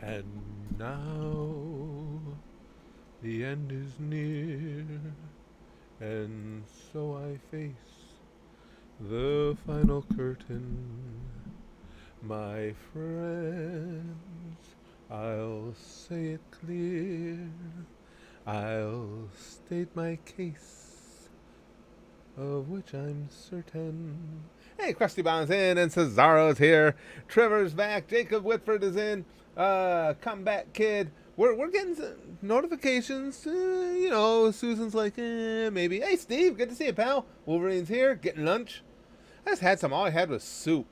And now the end is near, and so I face the final curtain. My friends, I'll say it clear. I'll state my case, of which I'm certain. Hey, Krusty Bond's in, and Cesaro's here. Trevor's back. Jacob Whitford is in. Comeback Kid. We're getting notifications. Susan's like, maybe. Hey, Steve, good to see you, pal. Wolverine's here, getting lunch. I just had some. All I had was soup.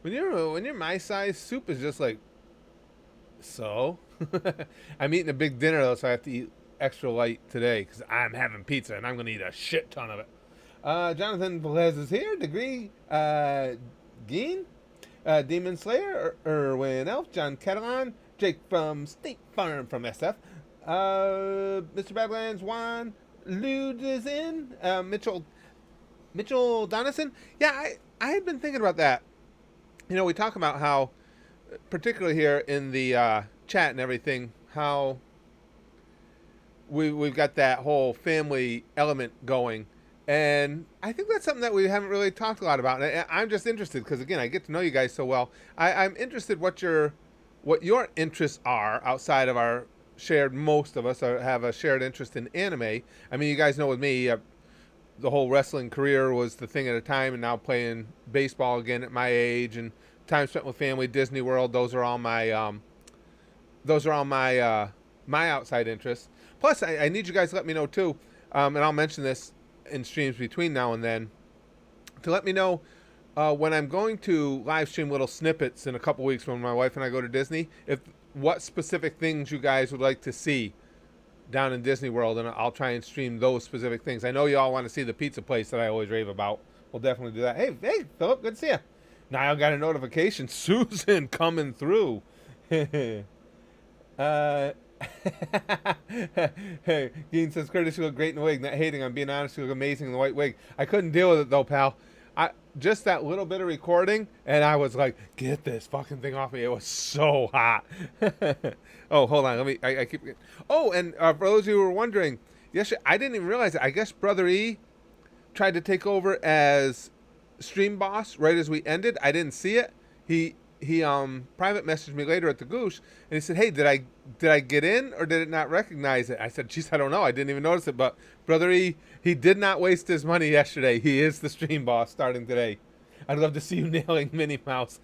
When you're my size, soup is just like, so. I'm eating a big dinner though, so I have to eat extra light today because I'm having pizza and I'm gonna eat a shit ton of it. Jonathan Velez is here. Degree, Geen, Demon Slayer, Erwin Elf, John Catalan, Jake from State Farm from SF, Mr. Badlands, Juan, Lude is in, Mitchell Donison. Yeah, I had been thinking about that. We talk about how, particularly here in the chat and everything, how we've got that whole family element going. And I think that's something that we haven't really talked a lot about. And I'm just interested because, again, I get to know you guys so well. I'm interested what your interests are outside of our shared. Most of us have a shared interest in anime. I mean, you guys know with me, the whole wrestling career was the thing at a time, and now playing baseball again at my age, and time spent with family, Disney World. Those are all my my outside interests. Plus, I need you guys to let me know too, and I'll mention this in streams between now and then, to let me know when I'm going to live stream little snippets in a couple weeks when my wife and I go to Disney, what specific things you guys would like to see down in Disney World, and I'll try and stream those specific things. I know you all want to see the pizza place that I always rave about. We'll definitely do that. Hey, Philip, good to see you. Now I got a notification. Susan coming through. Hey, Dean says, Curtis, you look great in the wig. Not hating, I'm being honest, you look amazing in the white wig. I couldn't deal with it though, pal. Just that little bit of recording, and I was like, get this fucking thing off me. It was so hot. Oh, hold on. I keep. Oh, and for those of you who were wondering, yesterday, I didn't even realize it. I guess Brother E tried to take over as stream boss right as we ended. I didn't see it. He private messaged me later at the Goosh, and he said, hey, did I get in or did it not recognize it? I said, geez, I don't know. I didn't even notice it. But Brother E, he did not waste his money yesterday. He is the stream boss starting today. I'd love to see you nailing Minnie Mouse.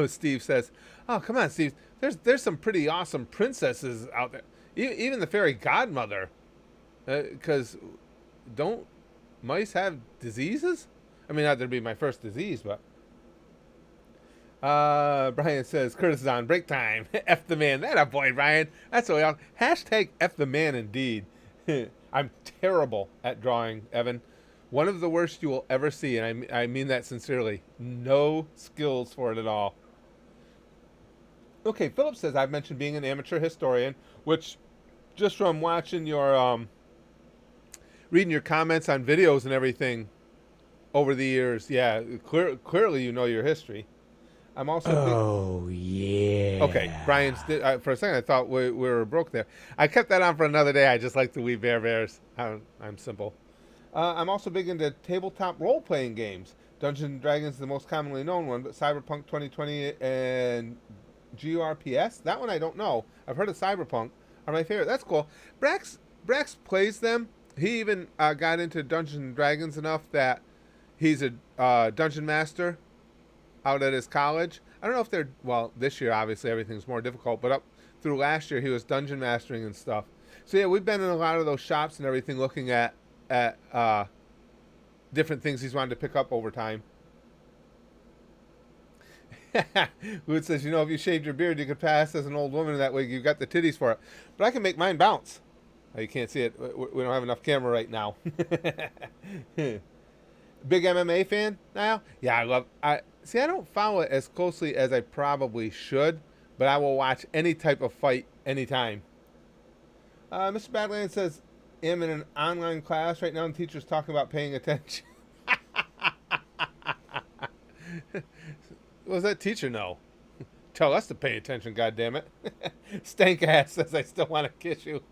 Steve says, oh, come on, Steve. There's some pretty awesome princesses out there. Even the fairy godmother. Because don't mice have diseases? I mean, not that'd be my first disease, but. Brian says, Curtis is on break time. F the man. That a boy, Brian. That's what we all. Hashtag F the man indeed. I'm terrible at drawing, Evan. One of the worst you will ever see, and I mean that sincerely. No skills for it at all. Okay, Philip says, I've mentioned being an amateur historian, which just from watching your, reading your comments on videos and everything over the years, yeah, clearly you know your history. I'm also yeah. Okay, Brian's for a second I thought we were broke there. I kept that on for another day. I just like the wee bears. I'm simple. I'm also big into tabletop role-playing games. Dungeons and Dragons is the most commonly known one, but Cyberpunk 2020 and GURPS, that one I don't know. I've heard of Cyberpunk. Are my favorite. That's cool. Brax plays them. He even got into Dungeons and Dragons enough that he's a dungeon master out at his college. I don't know if they're, well, this year obviously everything's more difficult, but up through last year he was dungeon mastering and stuff. So yeah, we've been in a lot of those shops and everything looking at different things he's wanted to pick up over time. Wood says, if you shaved your beard, you could pass as an old woman that way. You've got the titties for it. But I can make mine bounce. Oh, you can't see it. We don't have enough camera right now. Big MMA fan now? Yeah, I don't follow it as closely as I probably should, but I will watch any type of fight anytime. Mr. Badland says, I'm in an online class right now and the teacher's talking about paying attention. What does that teacher know? tell us to pay attention, goddammit. Stank ass says I still want to kiss you.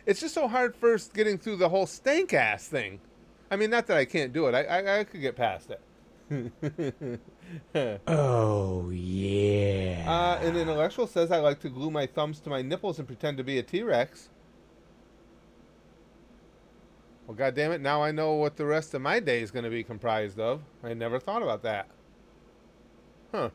It's just so hard first getting through the whole stank ass thing. I mean, not that I can't do it. I could get past it. Oh, yeah. An intellectual says I like to glue my thumbs to my nipples and pretend to be a T-Rex. Well, goddammit, now I know what the rest of my day is going to be comprised of. I never thought about that. Huh.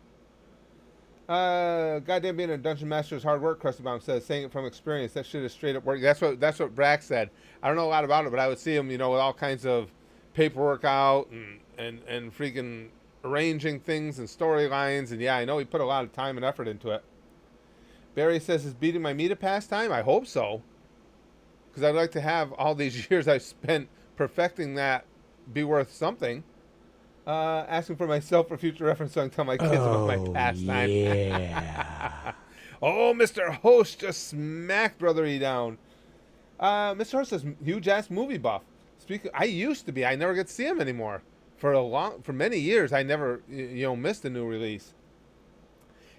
Goddamn, being a dungeon master is hard work, Krusty Bomb says, saying it from experience. That shit is straight up work. That's what Brax said. I don't know a lot about it, but I would see him, with all kinds of paperwork out and freaking arranging things and storylines. And yeah, I know he put a lot of time and effort into it. Barry says, is beating my meat a pastime? I hope so. Because I'd like to have all these years I've spent perfecting that be worth something. Asking for myself for future reference so I can tell my kids about my pastime. Yeah. Oh, Mr. Host just smacked Brother E down. Mr. Host says, huge ass movie buff. I used to be. I never get to see him anymore. For many years, I never missed a new release.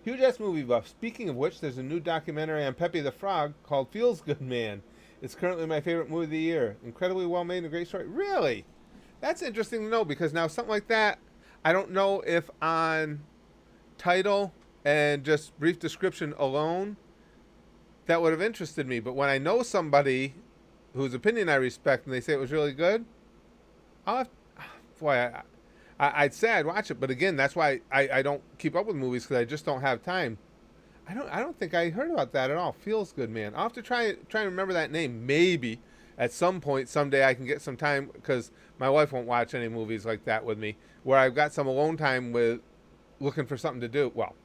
Huge ass movie buff. Speaking of which, there's a new documentary on Pepe the Frog called Feels Good Man. It's currently my favorite movie of the year. Incredibly well made and a great story. Really? That's interesting to know, because now something like that, I don't know if on title and just brief description alone, that would have interested me. But when I know somebody whose opinion I respect and they say it was really good, I'd say I'd watch it. But again, that's why I don't keep up with movies, because I just don't have time. I don't think I heard about that at all. Feels Good Man. I'll have to try and remember that name. Maybe at some point, someday, I can get some time, because my wife won't watch any movies like that with me, where I've got some alone time with looking for something to do. Well,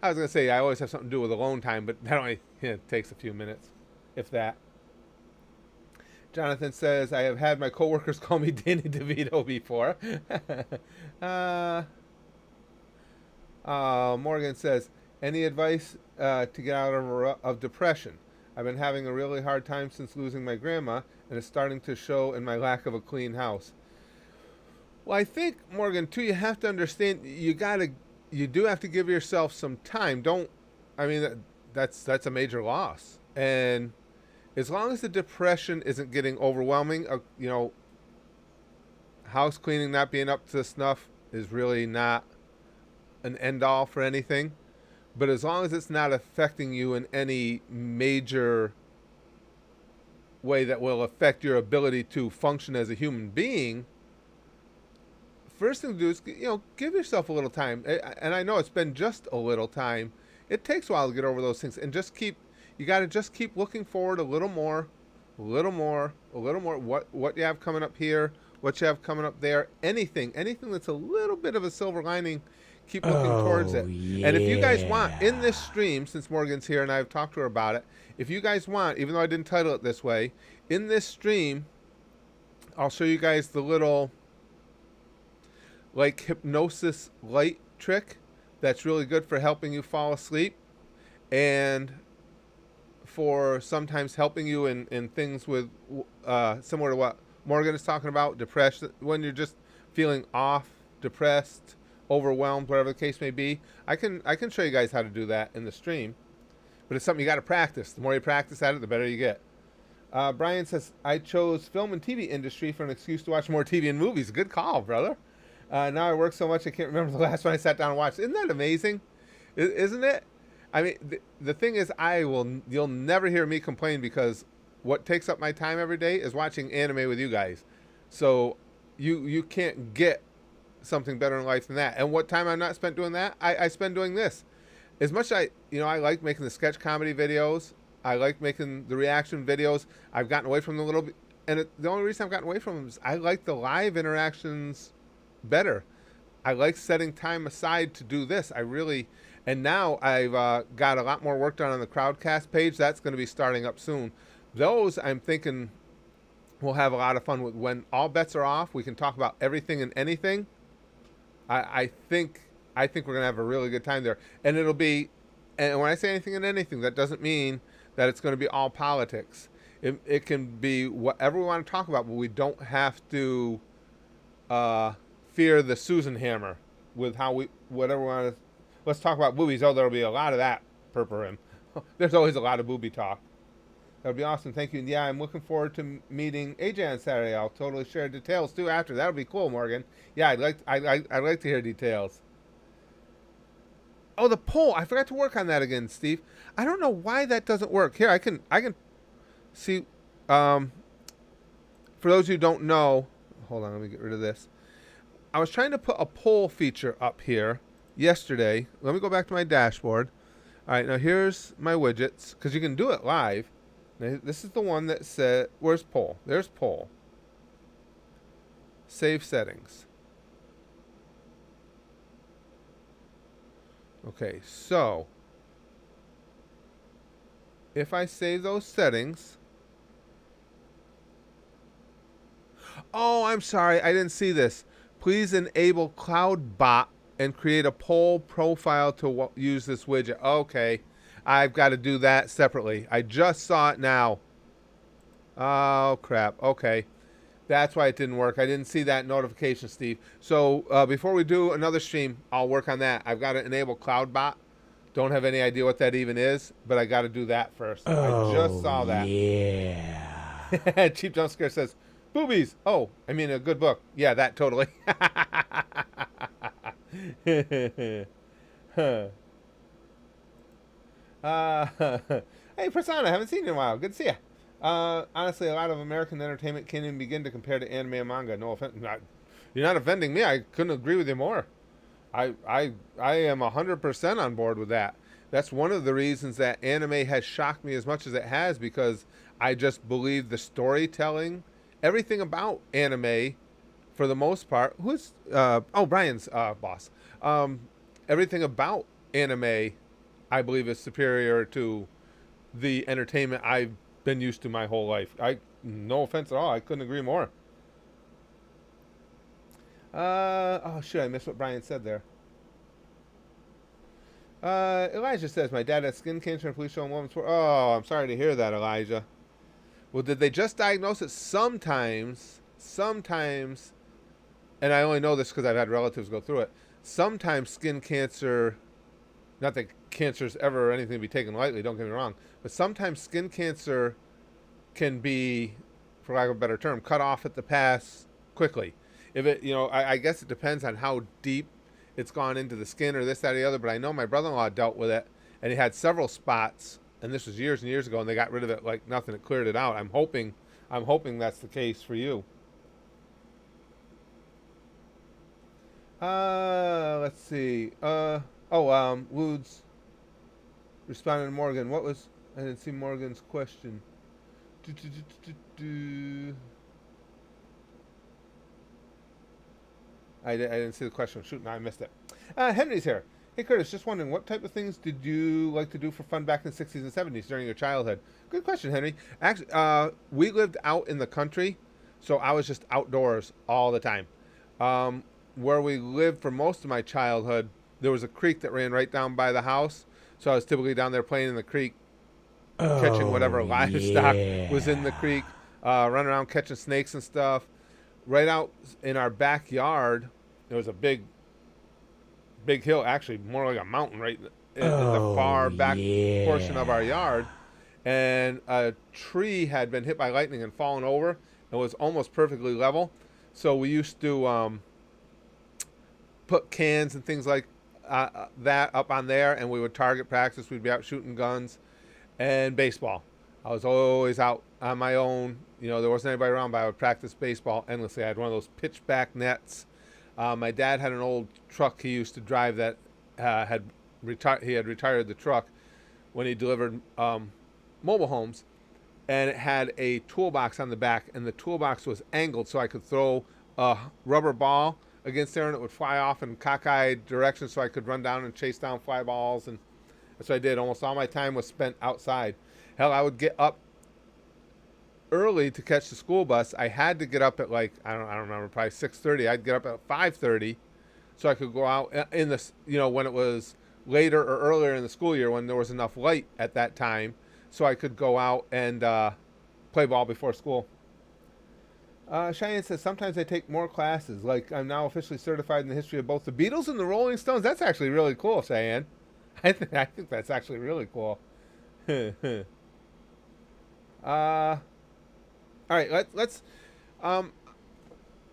I was going to say I always have something to do with alone time, but that only takes a few minutes, if that. Jonathan says, I have had my coworkers call me Danny DeVito before. Morgan says, any advice to get out of depression? I've been having a really hard time since losing my grandma, and it's starting to show in my lack of a clean house. Well, I think, Morgan, too, you have to understand, you do have to give yourself some time. That's a major loss. And as long as the depression isn't getting overwhelming, house cleaning not being up to snuff is really not an end all for anything. But as long as it's not affecting you in any major way that will affect your ability to function as a human being, first thing to do is, give yourself a little time. And I know it's been just a little time. It takes a while to get over those things. And you got to just keep looking forward a little more. What you have coming up here, what you have coming up there. Anything that's a little bit of a silver lining, keep looking towards it. Yeah. And if you guys want, in this stream, since Morgan's here and I've talked to her about it, if you guys want, even though I didn't title it this way, in this stream, I'll show you guys the little, hypnosis light trick that's really good for helping you fall asleep, and for sometimes helping you in things with, similar to what Morgan is talking about, depression, when you're just feeling off, depressed, overwhelmed, whatever the case may be. I can show you guys how to do that in the stream, but it's something you got to practice. The more you practice at it, the better you get. Brian says, I chose film and TV industry for an excuse to watch more TV and movies. Good call, brother. Now I work so much I can't remember the last one I sat down and watched. Isn't that amazing? Isn't it? I mean, the thing is, you'll never hear me complain, because what takes up my time every day is watching anime with you guys. So you can't get something better in life than that. And what time I'm not spent doing that, I spend doing this. As much as I like making the sketch comedy videos, I like making the reaction videos, I've gotten away from them a little bit. And the only reason I've gotten away from them is I like the live interactions better. I like setting time aside to do this. And now I've got a lot more work done on the Crowdcast page. That's going to be starting up soon. Those, I'm thinking, we'll have a lot of fun with. When all bets are off, we can talk about everything and anything. I think we're going to have a really good time there. And it'll be, and when I say anything and anything, that doesn't mean that it's going to be all politics. It can be whatever we want to talk about, but we don't have to fear the Susan hammer with whatever we want to. let's talk about boobies. Oh, there'll be a lot of that, Purpurim. There's always a lot of booby talk. That would be awesome. Thank you. And yeah, I'm looking forward to meeting AJ on Saturday. I'll totally share details too after. That would be cool, Morgan. Yeah, I'd like to hear details. Oh, the poll. I forgot to work on that again, Steve. I don't know why that doesn't work. Here, I can see. For those who don't know, hold on, let me get rid of this. I was trying to put a poll feature up here yesterday. Let me go back to my dashboard. All right, now here's my widgets, because you can do it live. Now, this is the one that said, where's poll? There's poll. Save settings. Okay, so if I save those settings. Oh, I'm sorry, I didn't see this. Please enable CloudBot and create a poll profile to use this widget. Okay, I've got to do that separately. I just saw it now. Oh, crap. Okay. That's why it didn't work. I didn't see that notification, Steve. So before we do another stream, I'll work on that. I've got to enable CloudBot. Don't have any idea what that even is, but I got to do that first. Oh, I just saw that. Yeah. Cheap Jump Scare says, boobies. Oh, I mean a good book. Yeah, that totally. Hey, Persona, haven't seen you in a while. Good to see you. Honestly, a lot of American entertainment can't even begin to compare to anime and manga. No offense. You're not offending me. I couldn't agree with you more. I am 100% on board with that. That's one of the reasons that anime has shocked me as much as it has, because I just believe the storytelling, everything about anime, for the most part. Who's Brian's boss. Everything about anime, I believe, is superior to the entertainment I've been used to my whole life. No offense at all. I couldn't agree more. Oh shit, I missed what Brian said there. Elijah says, my dad had skin cancer and police show him woman's for. Oh, I'm sorry to hear that, Elijah. Well, did they just diagnose it? Sometimes, and I only know this because I've had relatives go through it. Sometimes skin cancer, not that cancer's ever anything to be taken lightly, don't get me wrong, but sometimes skin cancer can be, for lack of a better term, cut off at the pass quickly. If it, I guess it depends on how deep it's gone into the skin or this, that, or the other, but I know my brother-in-law dealt with it, and he had several spots, and this was years and years ago, and they got rid of it like nothing. It cleared it out. I'm hoping that's the case for you. Let's see. Woods responded to Morgan. I didn't see Morgan's question. I didn't see the question. Shoot, no, I missed it. Henry's here. Hey, Curtis, just wondering, what type of things did you like to do for fun back in the 60s and 70s during your childhood? Good question, Henry. Actually, we lived out in the country, so I was just outdoors all the time. Where we lived for most of my childhood, there was a creek that ran right down by the house, so I was typically down there playing in the creek, catching whatever livestock was in the creek, running around catching snakes and stuff. Right out in our backyard, there was a big hill, actually more like a mountain, right in the far back portion of our yard. And a tree had been hit by lightning and fallen over and was almost perfectly level. So we used to put cans and things like that up on there, and we would target practice. We'd be out shooting guns and baseball. I was always out on my own. There wasn't anybody around, but I would practice baseball endlessly. I had one of those pitchback nets. My dad had an old truck he used to drive that he had retired the truck when he delivered mobile homes, and it had a toolbox on the back, and the toolbox was angled so I could throw a rubber ball against there, and it would fly off in cockeyed direction so I could run down and chase down fly balls, and that's what I did. Almost all my time was spent outside. Hell, I would get up early to catch the school bus. I had to get up at I don't remember, probably 6:30. I'd get up at 5:30 so I could go out in the, when it was later or earlier in the school year, when there was enough light at that time, so I could go out and play ball before school. Cheyenne says, sometimes I take more classes. Like, I'm now officially certified in the history of both the Beatles and the Rolling Stones. That's actually really cool, Cheyenne. I think that's actually really cool. All right, um,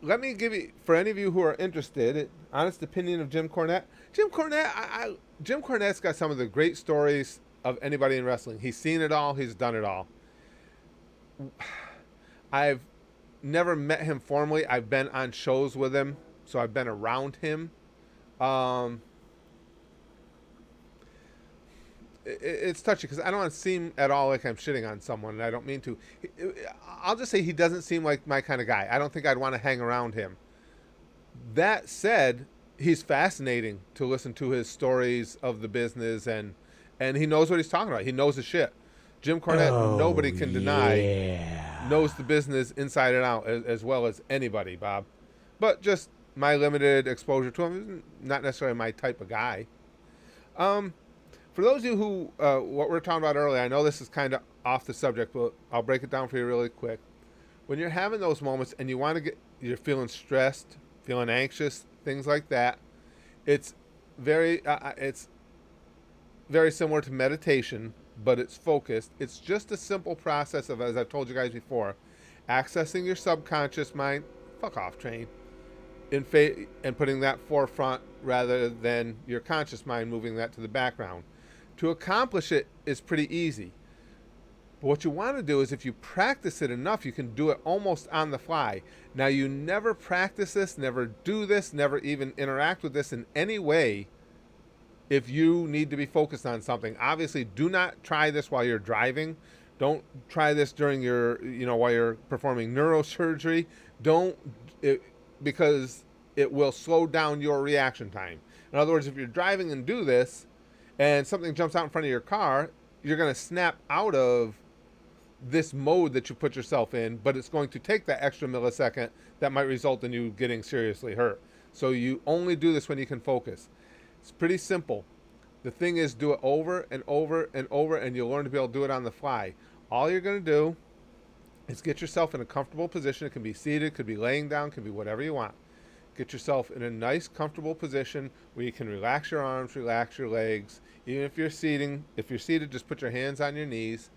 let me give you, for any of you who are interested, honest opinion of Jim Cornette. Jim Cornette's got some of the great stories of anybody in wrestling. He's seen it all. He's done it all. I've never met him formally. I've been on shows with him, so I've been around him. Um, it's touchy because I don't want to seem at all like I'm shitting on someone, and I don't mean to. I'll just say he doesn't seem like my kind of guy. I don't think I'd want to hang around him. That said, he's fascinating to listen to his stories of the business, and he knows what he's talking about. He knows his shit. Jim Cornette, Oh, nobody can deny, yeah. knows the business inside and out as well as anybody, Bob. But just my limited exposure to him is not necessarily my type of guy. For those of you who, what we were talking about earlier, I know this is kind of off the subject, but I'll break it down for you really quick. When you're having those moments and you're feeling stressed, feeling anxious, things like that, it's it's very similar to meditation, but it's focused. It's just a simple process of, as I've told you guys before, accessing your subconscious mind. Fuck off, train. And putting that forefront rather than your conscious mind moving that to the background. To accomplish it is pretty easy. But what you want to do is, if you practice it enough, you can do it almost on the fly. Now, you never practice this, never do this, never even interact with this in any way if you need to be focused on something. Obviously, do not try this while you're driving. Don't try this during while you're performing neurosurgery. Because it will slow down your reaction time. In other words, if you're driving and do this, and something jumps out in front of your car, you're going to snap out of this mode that you put yourself in, but it's going to take that extra millisecond that might result in you getting seriously hurt. So you only do this when you can focus. It's pretty simple. The thing is, do it over and over and over, and you'll learn to be able to do it on the fly. All you're going to do is get yourself in a comfortable position. It can be seated, it could be laying down, it could be whatever you want. Get yourself in a nice, comfortable position where you can relax your arms, relax your legs. Even if you're seated, just put your hands on your knees.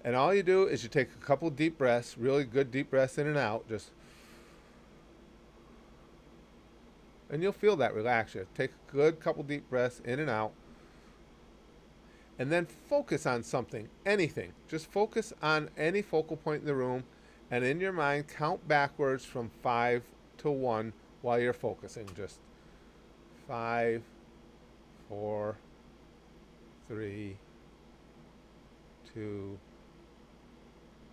And all you do is you take a couple deep breaths, really good deep breaths in and out, and you'll feel that relax you. Take a good couple deep breaths in and out. And then focus on something, anything. Just focus on any focal point in the room, and in your mind, count backwards from 5 to 1 while you're focusing. Just 5, 4, 3, 2,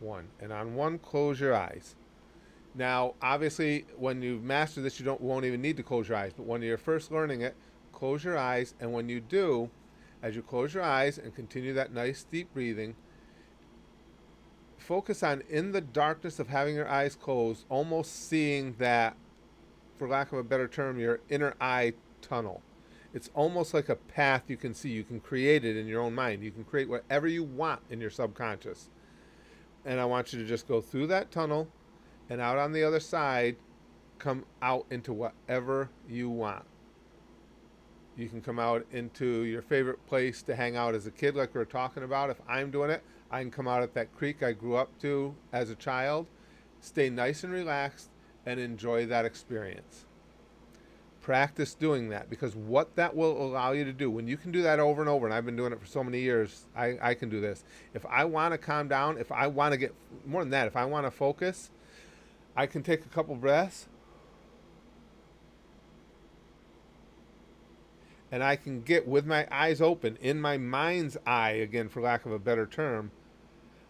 1. And on 1, close your eyes. Now, obviously, when you've mastered this, won't even need to close your eyes. But when you're first learning it, close your eyes. And when you do, as you close your eyes and continue that nice deep breathing, focus on, in the darkness of having your eyes closed, almost seeing that, for lack of a better term, your inner eye tunnel. It's almost like a path you can see. You can create it in your own mind. You can create whatever you want in your subconscious. And I want you to just go through that tunnel and out on the other side, come out into whatever you want. You can come out into your favorite place to hang out as a kid, like we were talking about. If I'm doing it, I can come out at that creek I grew up to as a child, stay nice and relaxed, and enjoy that experience. Practice doing that, because what that will allow you to do, when you can do that over and over, and I've been doing it for so many years, I can do this. If I want to calm down, if I want to get more than that, if I want to focus, I can take a couple breaths, and I can get, with my eyes open, in my mind's eye, again, for lack of a better term,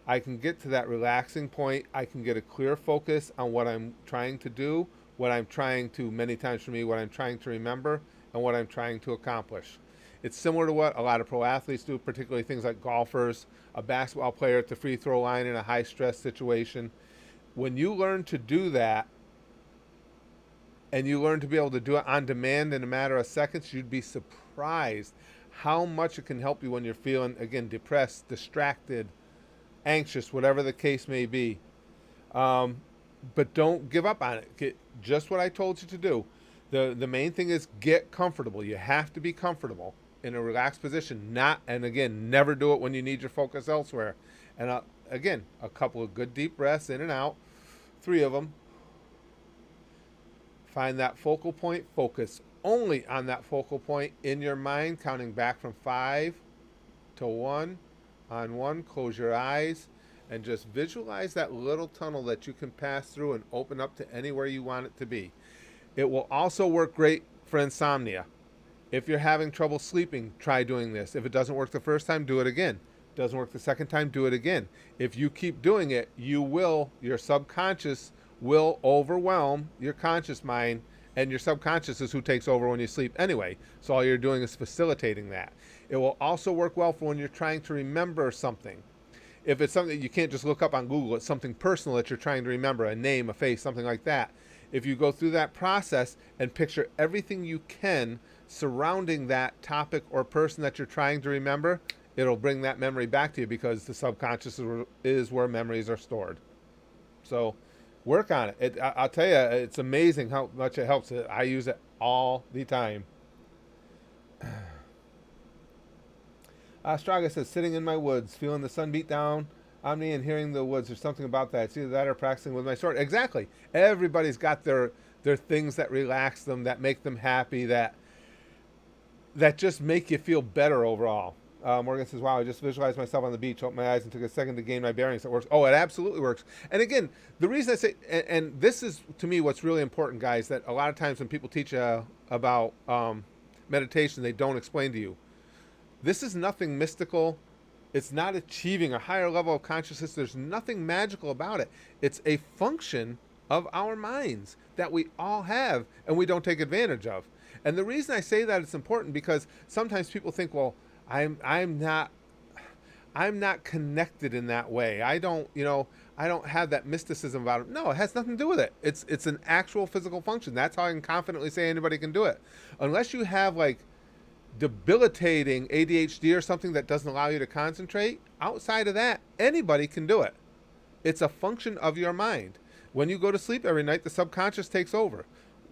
I can get to that relaxing point. I can get a clear focus on what I'm trying to do, what I'm trying to, many times for me, what I'm trying to remember, and what I'm trying to accomplish. It's similar to what a lot of pro athletes do, particularly things like golfers, a basketball player at the free throw line in a high-stress situation. When you learn to do that, and you learn to be able to do it on demand in a matter of seconds, you'd be surprised how much it can help you when you're feeling, again, depressed, distracted, anxious, whatever the case may be. but don't give up on it. Get just what I told you to do. The main thing is get comfortable. You have to be comfortable in a relaxed position. Not, and again, never do it when you need your focus elsewhere. And again, a couple of good deep breaths in and out, 3 of them. Find that focal point. Focus only on that focal point in your mind, counting back from 5 to 1. On 1, close your eyes and just visualize that little tunnel that you can pass through and open up to anywhere you want it to be. It will also work great for insomnia. If you're having trouble sleeping, try doing this. If it doesn't work the first time, do it again. Doesn't work the second time, do it again. If you keep doing it, your subconscious will overwhelm your conscious mind, and your subconscious is who takes over when you sleep anyway. So all you're doing is facilitating that. It will also work well for when you're trying to remember something. If it's something that you can't just look up on Google, it's something personal that you're trying to remember, a name, a face, something like that. If you go through that process and picture everything you can surrounding that topic or person that you're trying to remember, it'll bring that memory back to you, because the subconscious is where memories are stored. So work on it. I'll tell you, it's amazing how much it helps. I use it all the time. Straga says, sitting in my woods, feeling the sun beat down on me and hearing the woods. There's something about that. It's either that or practicing with my sword. Exactly. Everybody's got their things that relax them, that make them happy, that just make you feel better overall. Morgan says, wow, I just visualized myself on the beach, opened my eyes and took a second to gain my bearings. It works. Oh, it absolutely works. And again, the reason I say, and this is to me what's really important, guys, that a lot of times when people teach about meditation, they don't explain to you. This is nothing mystical. It's not achieving a higher level of consciousness. There's nothing magical about it. It's a function of our minds that we all have and we don't take advantage of. And the reason I say that it's important, because sometimes people think, well, I'm not connected in that way. I don't have that mysticism about it. No, it has nothing to do with it. It's an actual physical function. That's how I can confidently say anybody can do it. Unless you have like debilitating ADHD or something that doesn't allow you to concentrate, outside of that, anybody can do it. It's a function of your mind. When you go to sleep every night, the subconscious takes over.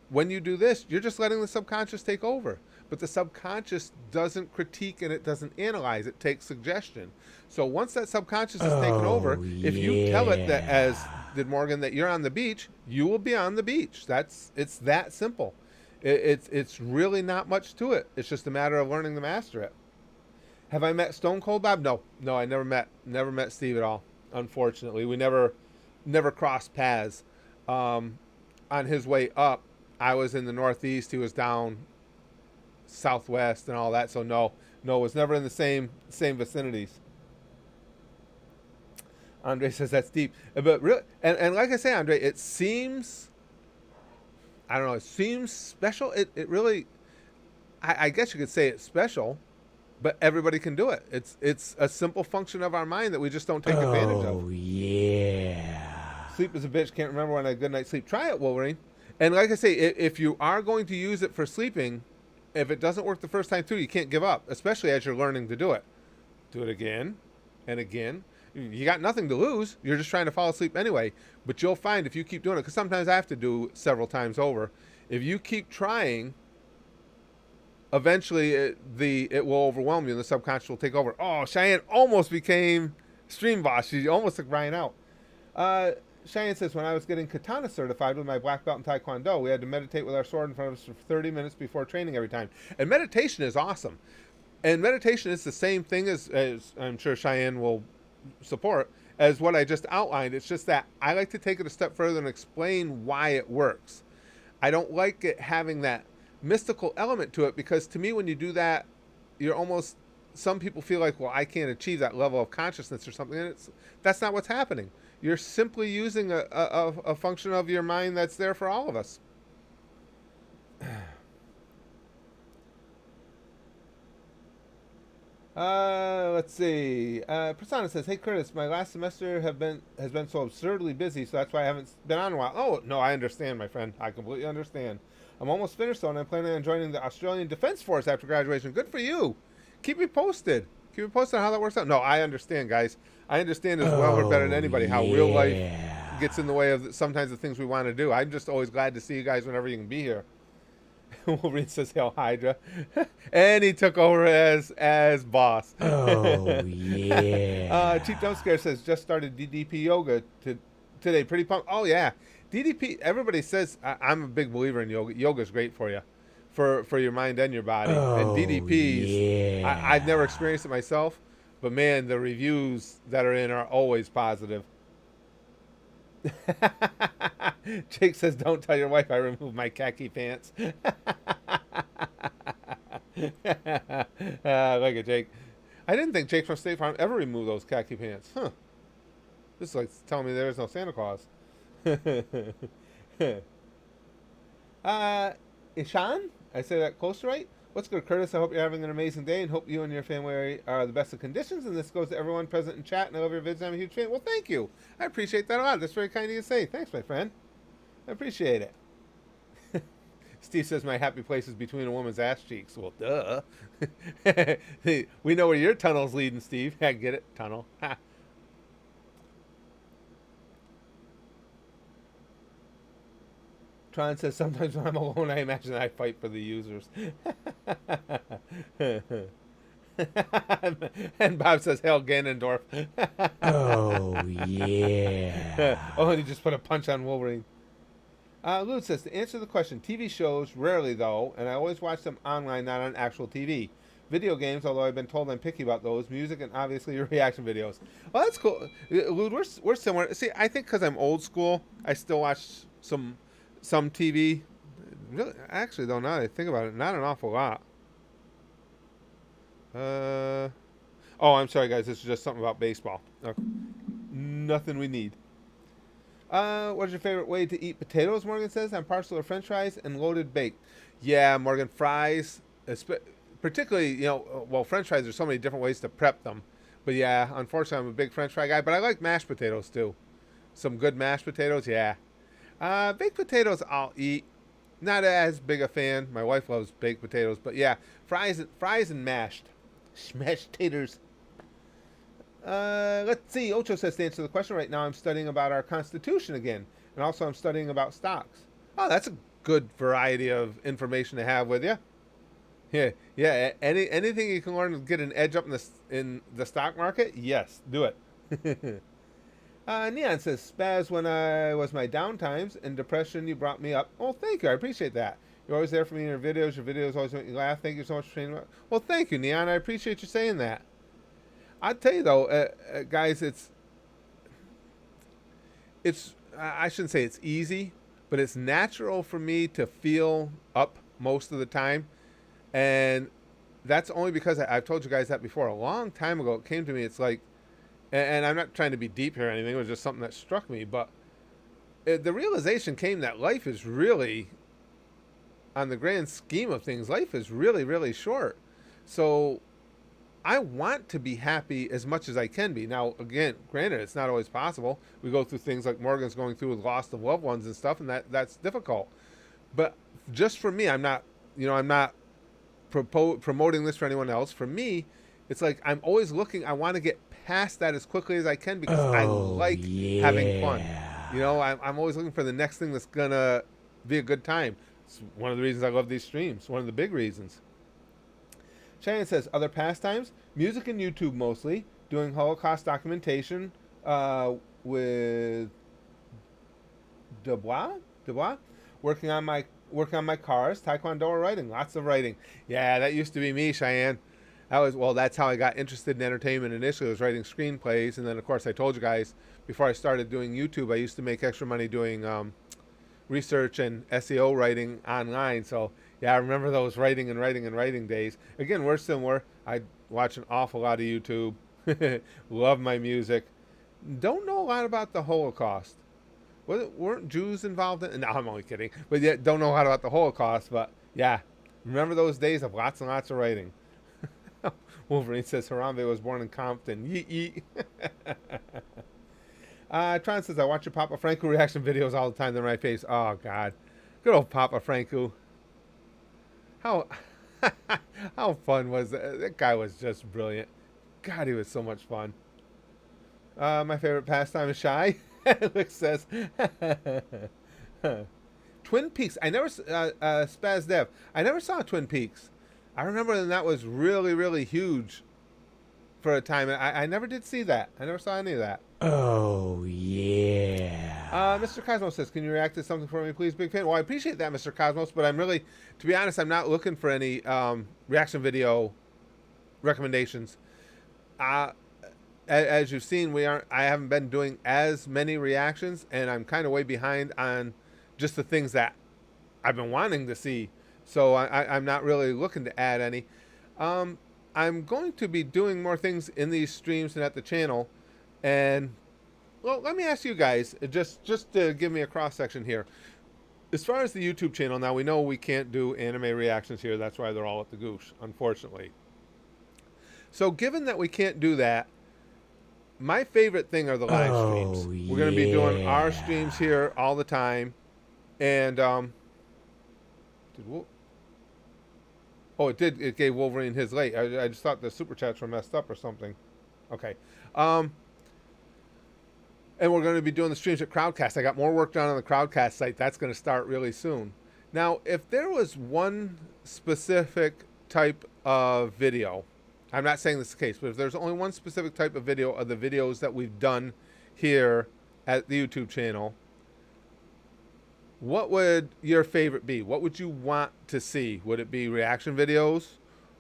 When you do this, you're just letting the subconscious take over. But the subconscious doesn't critique and it doesn't analyze. It takes suggestion. So once that subconscious is taken over, if you tell it that, as did Morgan, that you're on the beach, you will be on the beach. It's that simple. It's really not much to it. It's just a matter of learning to master it. Have I met Stone Cold Bob? No, I never met Steve at all. Unfortunately, we never crossed paths. On his way up, I was in the Northeast. He was down Southwest and all that. So no, it was never in the same vicinities. Andre says that's deep, but really, and like I say, Andre, it seems, I don't know, it seems special. It really, I guess you could say it's special, but everybody can do it. It's a simple function of our mind that we just don't take advantage of. Oh yeah. Sleep is a bitch. Can't remember when I had a good night's sleep. Try it, Wolverine. And like I say, if you are going to use it for sleeping, if it doesn't work the first time through, you can't give up, especially as you're learning to do it. Do it again and again. You got nothing to lose. You're just trying to fall asleep anyway. But you'll find if you keep doing it, because sometimes I have to do several times over. If you keep trying, eventually it will overwhelm you and the subconscious will take over. Oh, Cheyenne almost became stream boss. She almost took Brian out. Cheyenne says, when I was getting katana certified with my black belt in Taekwondo, we had to meditate with our sword in front of us for 30 minutes before training every time. And meditation is awesome. And meditation is the same thing as I'm sure Cheyenne will support, as what I just outlined. It's just that I like to take it a step further and explain why it works. I don't like it having that mystical element to it, because to me, when you do that, you're almost, some people feel like, well, I can't achieve that level of consciousness or something. And that's not what's happening. You're simply using a function of your mind that's there for all of us. Let's see. Prasanna says, hey Curtis, my last semester has been so absurdly busy, so that's why I haven't been on in a while. Oh, no, I understand, my friend. I completely understand. I'm almost finished, though, and I'm planning on joining the Australian Defence Force after graduation. Good for you. Keep me posted. Keep me posted on how that works out. No, I understand, guys. I understand as well or better than anybody how real life gets in the way of sometimes the things we want to do. I'm just always glad to see you guys whenever you can be here. Wolverine says, "Hail Hydra," and he took over as boss. Oh, Cheap yeah. Jump Scare says, "Just started DDP yoga today. Pretty pumped." Oh yeah, DDP. Everybody says I'm a big believer in yoga. Yoga's great for you, for your mind and your body. And Oh, DDP's, I've never yeah. experienced it myself, but man, the reviews that are in are always positive. Jake says, "Don't tell your wife I removed my khaki pants." Look at Jake. I didn't think Jake from State Farm ever removed those khaki pants. Huh. This is like telling me there is no Santa Claus. Ishan? I say that close right? What's good, Curtis? I hope you're having an amazing day and hope you and your family are the best of conditions. And this goes to everyone present in chat. And I love your vids. I'm a huge fan. Well, thank you. I appreciate that a lot. That's very kind of you to say. Thanks, my friend. I appreciate it. Steve says my happy place is between a woman's ass cheeks. Well, duh. We know where your tunnel's leading, Steve. I get it. Tunnel. Tron says sometimes when I'm alone, I imagine I fight for the users. And Bob says, "Hell, Ganondorf." Oh, yeah. Oh, and he just put a punch on Wolverine. Lou says, to answer the question, TV shows, rarely though, and I always watch them online, not on actual TV. Video games, although I've been told I'm picky about those. Music, and obviously your reaction videos. Well, that's cool. Lou, we're similar. See, I think because I'm old school, I still watch some TV. Really, actually, though, now that I think about it, not an awful lot. Oh, I'm sorry, guys. This is just something about baseball. Okay. Nothing we need. What is your favorite way to eat potatoes? Morgan says. I'm partial to French fries and loaded baked. Yeah, Morgan, fries, particularly, well, French fries. There's so many different ways to prep them. But yeah, unfortunately, I'm a big French fry guy. But I like mashed potatoes too. Some good mashed potatoes, yeah. Baked potatoes, I'll eat. Not as big a fan. My wife loves baked potatoes, but yeah, fries and mashed, smashed taters. Let's see. Ocho says to answer the question right now, I'm studying about our Constitution again, and also I'm studying about stocks. Oh, that's a good variety of information to have with you. Yeah, yeah. Anything you can learn to get an edge up in the stock market, yes, do it. Neon says, Spaz, when I was my downtimes and depression, you brought me up. Oh, thank you. I appreciate that. You're always there for me in your videos. Your videos always make me laugh. Thank you so much for training. Well, thank you, Neon. I appreciate you saying that. I'll tell you, though, guys, I shouldn't say it's easy, but it's natural for me to feel up most of the time. And that's only because I've told you guys that before. A long time ago, it came to me. It's like, and I'm not trying to be deep here or anything. It was just something that struck me. But the realization came that life is really, on the grand scheme of things, life is really, really short. So I want to be happy as much as I can be. Now, again, granted, it's not always possible. We go through things like Morgan's going through with loss of loved ones and stuff, and that's difficult. But just for me, I'm not promoting this for anyone else. For me, it's like I'm always looking. I want to get past that as quickly as I can because I Oh, like having fun. yeah. I'm always looking for the next thing that's gonna be a good time. It's one of the reasons I love these streams. One of the big reasons. Cheyenne says other pastimes, music and YouTube mostly. Doing Holocaust documentation with Dubois. Working on my cars, Taekwondo or writing. Lots of writing. Yeah, that used to be me, Cheyenne. That's how I got interested in entertainment initially. I was writing screenplays, and then of course I told you guys before I started doing YouTube, I used to make extra money doing research and SEO writing online. So yeah, I remember those writing days. Again, we're similar. I watch an awful lot of YouTube. Love my music. Don't know a lot about the Holocaust. Weren't Jews involved in it? No, I'm only kidding. But yeah, don't know a lot about the Holocaust. But yeah, remember those days of lots and lots of writing. Wolverine says Harambe was born in Compton. Yeet yeet. Tron says I watch your Papa Franco reaction videos all the time. They're my face. Oh God, good old Papa Franco. How how fun was that? That guy was just brilliant. God, he was so much fun. My favorite pastime is shy. Rick says, Twin Peaks. I never, Spaz Dev. I never saw Twin Peaks. I remember that was really, really huge for a time. I never did see that. I never saw any of that. Oh, yeah. Mr. Cosmos says, can you react to something for me, please? Big fan. Well, I appreciate that, Mr. Cosmos, but I'm really, to be honest, I'm not looking for any reaction video recommendations. As you've seen, I haven't been doing as many reactions, and I'm kind of way behind on just the things that I've been wanting to see. So I'm not really looking to add any. I'm going to be doing more things in these streams and at the channel. And, well, let me ask you guys, just to give me a cross-section here. As far as the YouTube channel, now we know we can't do anime reactions here. That's why they're all at the Goosh, unfortunately. So given that we can't do that, my favorite thing are the live streams. We're going to be doing our streams here all the time. And, it gave Wolverine his late. I just thought the super chats were messed up or something. Okay. And we're going to be doing the streams at Crowdcast. I got more work done on the Crowdcast site. That's going to start really soon. Now, if there was one specific type of video, I'm not saying this is the case, but if there's only one specific type of video of the videos that we've done here at the YouTube channel, what would your favorite be? What would you want to see? Would it be reaction videos?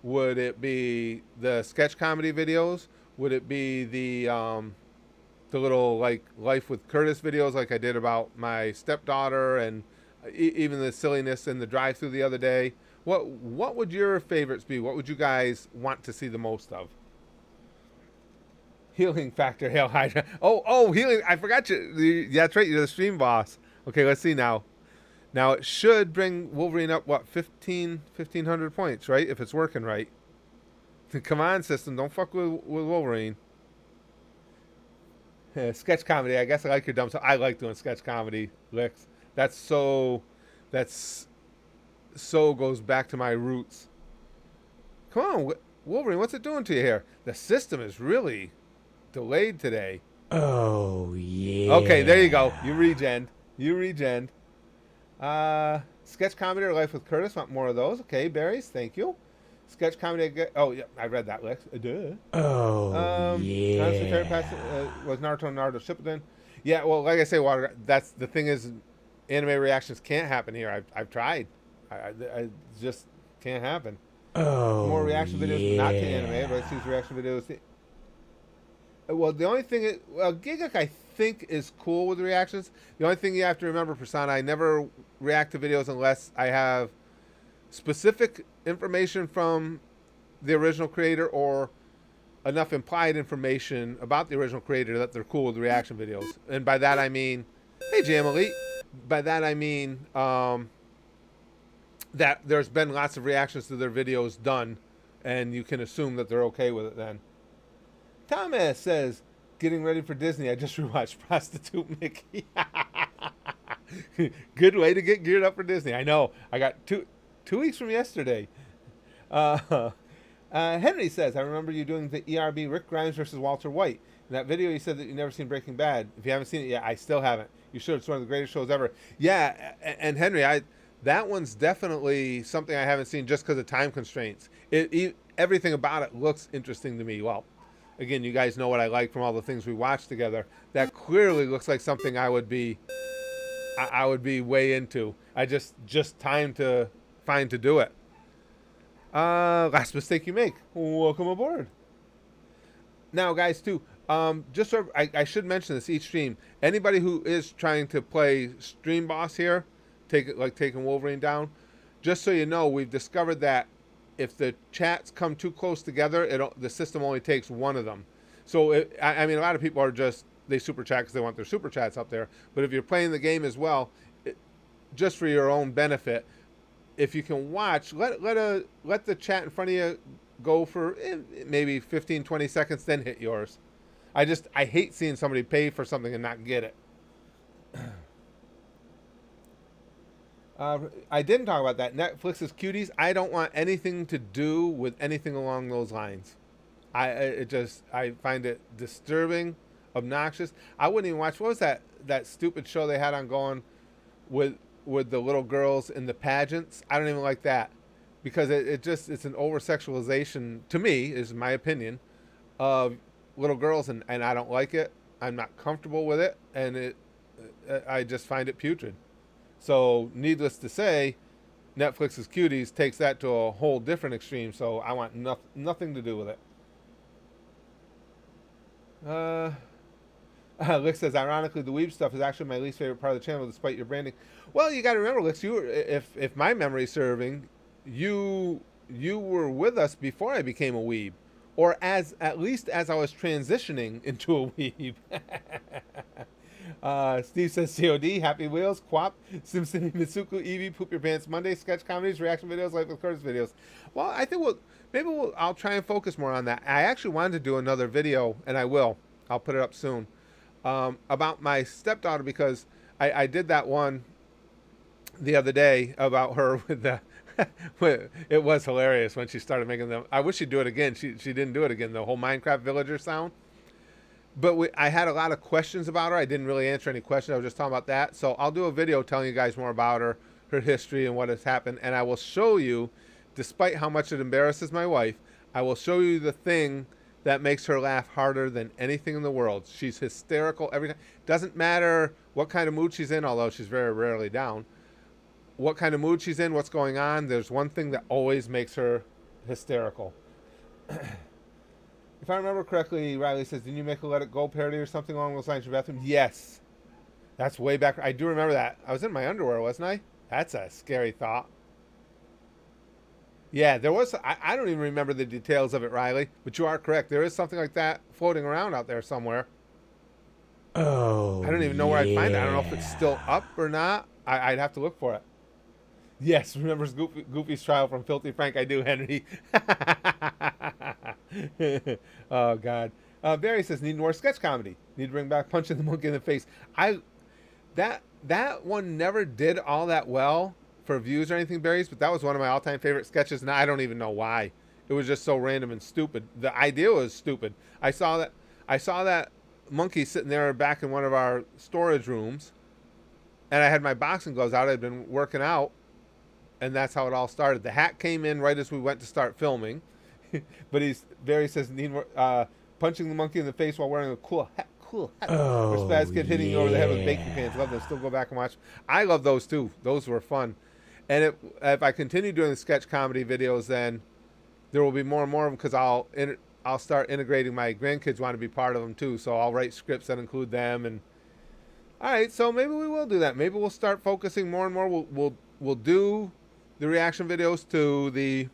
Would it be the sketch comedy videos? Would it be the little like Life with Curtis videos like I did about my stepdaughter, and even the silliness in the drive-thru the other day? What would your favorites be? What would you guys want to see the most of? Healing factor, Hail Hydra. Oh, healing. I forgot you. Yeah, that's right. You're the stream boss. Okay, let's see now. Now, it should bring Wolverine up, what, 1,500 points, right? If it's working right. Come on, system. Don't fuck with Wolverine. Sketch comedy. I guess I like your dumb stuff. I like doing sketch comedy, Licks. That's so goes back to my roots. Come on, Wolverine, what's it doing to you here? The system is really delayed today. Oh, yeah. Okay, there you go. You regen. Sketch comedy or Life with Curtis. Want more of those? Okay, berries. Thank you. Sketch comedy. Oh, yeah, I read that, Lex. Duh. Oh, yeah. Honestly, favorite pass was Naruto and Naruto Shippuden. Yeah, well, like I say, Water. That's the thing is, anime reactions can't happen here. I've tried. I just can't happen. Oh, more reaction videos, not to anime, but I see reaction videos. Well, the only thing, Gigak I think is cool with the reactions. The only thing you have to remember, Persona, I never react to videos unless I have specific information from the original creator or enough implied information about the original creator that they're cool with reaction videos. And by that I mean, hey Jam Elite. By that I mean that there's been lots of reactions to their videos done, and you can assume that they're okay with it then. Thomas says, getting ready for Disney. I just rewatched Prostitute Mickey. Good way to get geared up for Disney. I know. I got two weeks from yesterday. Henry says, I remember you doing the ERB Rick Grimes versus Walter White. In that video, you said that you've never seen Breaking Bad. If you haven't seen it yet, I still haven't. You should. It's one of the greatest shows ever. Yeah, and Henry, that one's definitely something I haven't seen just because of time constraints. Everything about it looks interesting to me. Well, again, you guys know what I like from all the things we watched together. That clearly looks like something I would be way into. I just time to find to do it. Last mistake you make. Welcome aboard. Now, guys, too, just so I should mention this each stream. Anybody who is trying to play Stream Boss here, taking Wolverine down, just so you know, we've discovered that if the chats come too close together, the system only takes one of them. So, I mean, a lot of people are they super chat because they want their super chats up there. But if you're playing the game as well, just for your own benefit, if you can watch, let the chat in front of you go for maybe 15, 20 seconds, then hit yours. I hate seeing somebody pay for something and not get it. I didn't talk about that. Netflix's Cuties. I don't want anything to do with anything along those lines. I find it disturbing, obnoxious. I wouldn't even watch. What was that stupid show they had on going with the little girls in the pageants? I don't even like that because it's an over sexualization to me, is my opinion, of little girls, and I don't like it. I'm not comfortable with it, and I just find it putrid. So, needless to say, Netflix's Cuties takes that to a whole different extreme. So I want nothing to do with it. Lick says, ironically, the weeb stuff is actually my least favorite part of the channel, despite your branding. Well, you got to remember, Licks, if my memory's serving, you were with us before I became a weeb, or at least as I was transitioning into a weeb. Steve says, COD, Happy Wheels, Quap, SimCity, Mitsuku, Eevee, Poop Your Pants Monday, sketch comedies, reaction videos, Life with Curtis videos. Well, I think I'll try and focus more on that. I actually wanted to do another video, and I will. I'll put it up soon, about my stepdaughter, because I did that one the other day about her with the it was hilarious when she started making them. I wish she'd do it again. She didn't do it again, the whole Minecraft villager sound. But I had a lot of questions about her. I didn't really answer any questions. I was just talking about that. So I'll do a video telling you guys more about her history and what has happened. And I will show you, despite how much it embarrasses my wife, I will show you the thing that makes her laugh harder than anything in the world. She's hysterical every time. Doesn't matter what kind of mood she's in, although she's very rarely down. What kind of mood she's in, what's going on, there's one thing that always makes her hysterical. If I remember correctly, Riley says, didn't you make a Let It Go parody or something along those lines in your bathroom? Yes. That's way back. I do remember that. I was in my underwear, wasn't I? That's a scary thought. Yeah, there was. I don't even remember the details of it, Riley. But you are correct. There is something like that floating around out there somewhere. Oh, I don't even know where I'd find it. I don't know if it's still up or not. I'd have to look for it. Yes, remembers Goofy's trial from Filthy Frank. I do, Henry. Oh, God. Barry says, need more sketch comedy. Need to bring back Punching the Monkey in the Face. That one never did all that well for views or anything, Barry's, but that was one of my all-time favorite sketches, and I don't even know why. It was just so random and stupid. The idea was stupid. I saw that monkey sitting there back in one of our storage rooms, and I had my boxing gloves out. I'd been working out, and that's how it all started. The hat came in right as we went to start filming. But Barry says, need more, punching the monkey in the face while wearing a cool hat. Or Spaz Kid hitting you over the head with baking pans. Love them. Still go back and watch. I love those too. Those were fun. And if I continue doing the sketch comedy videos, then there will be more and more of them, because I'll start integrating. My grandkids want to be part of them too, so I'll write scripts that include them. And all right, so maybe we will do that. Maybe we'll start focusing more and more. We'll do the reaction videos to the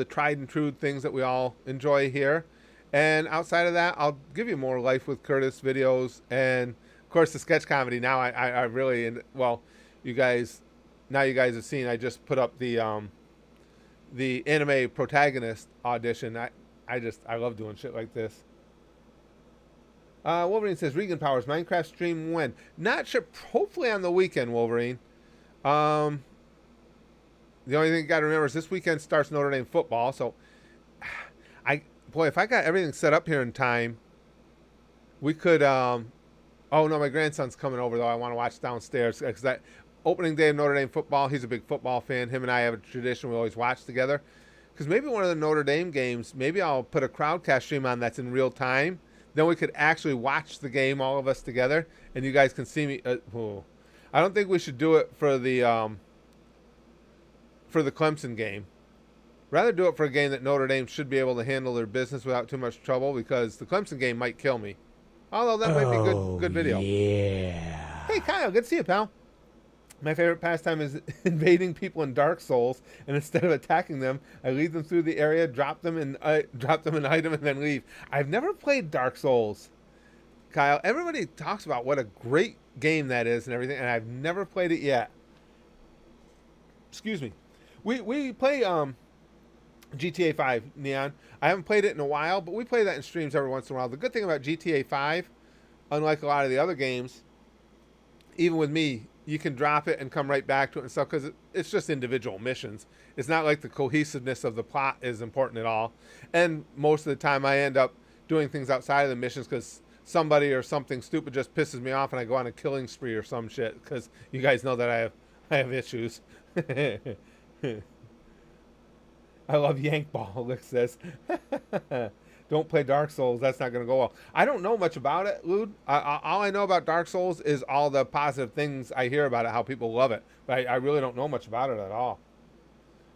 tried and true things that we all enjoy here. And outside of that, I'll give you more Life with Curtis videos, and of course the sketch comedy. Now I really, you guys have seen. I just put up the anime protagonist audition. I love doing shit like this. Wolverine says, Regan Powers, Minecraft stream when? Not sure. Hopefully on the weekend, Wolverine. The only thing you got to remember is this weekend starts Notre Dame football. So, if I got everything set up here in time, we could. Oh no, my grandson's coming over though. I want to watch downstairs, because that opening day of Notre Dame football. He's a big football fan. Him and I have a tradition. We always watch together. Because maybe one of the Notre Dame games, maybe I'll put a crowdcast stream on that's in real time. Then we could actually watch the game, all of us together, and you guys can see me. I don't think we should do it for the Clemson game. Rather do it for a game that Notre Dame should be able to handle their business without too much trouble, because the Clemson game might kill me. Although that might be good video. Yeah. Hey Kyle, good to see you, pal. My favorite pastime is invading people in Dark Souls, and instead of attacking them, I lead them through the area, drop them an item, and then leave. I've never played Dark Souls, Kyle. Everybody talks about what a great game that is and everything, and I've never played it yet. Excuse me. We play GTA 5, Neon. I haven't played it in a while, but we play that in streams every once in a while. The good thing about GTA 5, unlike a lot of the other games, even with me, you can drop it and come right back to it and stuff, because it's just individual missions. It's not like the cohesiveness of the plot is important at all. And most of the time I end up doing things outside of the missions, because somebody or something stupid just pisses me off and I go on a killing spree or some shit, because you guys know that I have issues. I love Yank Ball, Lick says. Don't play Dark Souls. That's not going to go well. I don't know much about it, Lude. All I know about Dark Souls is all the positive things I hear about it, how people love it. But I really don't know much about it at all.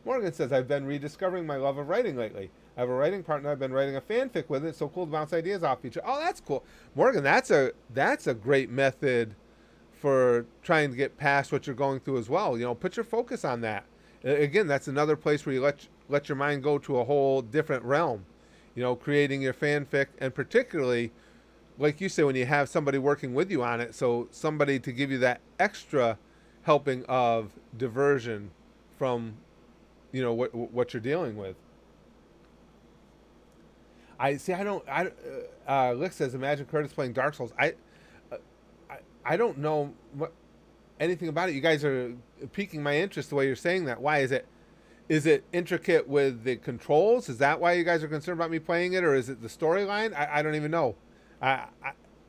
Morgan says, I've been rediscovering my love of writing lately. I have a writing partner I've been writing a fanfic with. It's so cool to bounce ideas off each other. Oh, that's cool. Morgan, that's a great method for trying to get past what you're going through as well. You know, put your focus on that. Again, that's another place where you let your mind go to a whole different realm. You know, creating your fanfic, and particularly, like you say, when you have somebody working with you on it, so somebody to give you that extra helping of diversion from, you know, what you're dealing with. Lick says, imagine Curtis playing Dark Souls. I don't know anything about it. You guys are piquing my interest the way you're saying that. Why is it? Is it intricate with the controls? Is that why you guys are concerned about me playing it, or is it the storyline? I don't even know.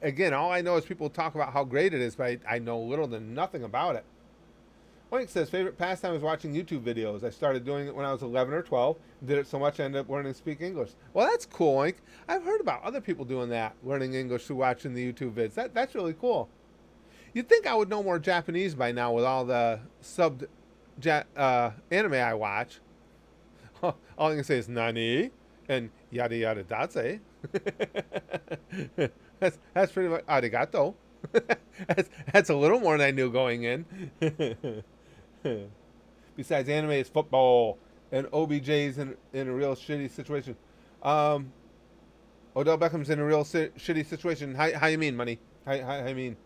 Again, all I know is people talk about how great it is, but I know little to nothing about it. Oink says, favorite pastime is watching YouTube videos. I started doing it when I was 11 or 12. Did it so much I ended up learning to speak English. Well, that's cool, Oink. I've heard about other people doing that, learning English through watching the YouTube vids. That's really cool. You'd think I would know more Japanese by now with all the subbed anime I watch. All I can say is nani and yada yada daze. That's pretty much arigato. that's a little more than I knew going in. Besides, anime is football and OBJ's in a real shitty situation. Odell Beckham's in a real shitty situation. How you mean, money? How you mean?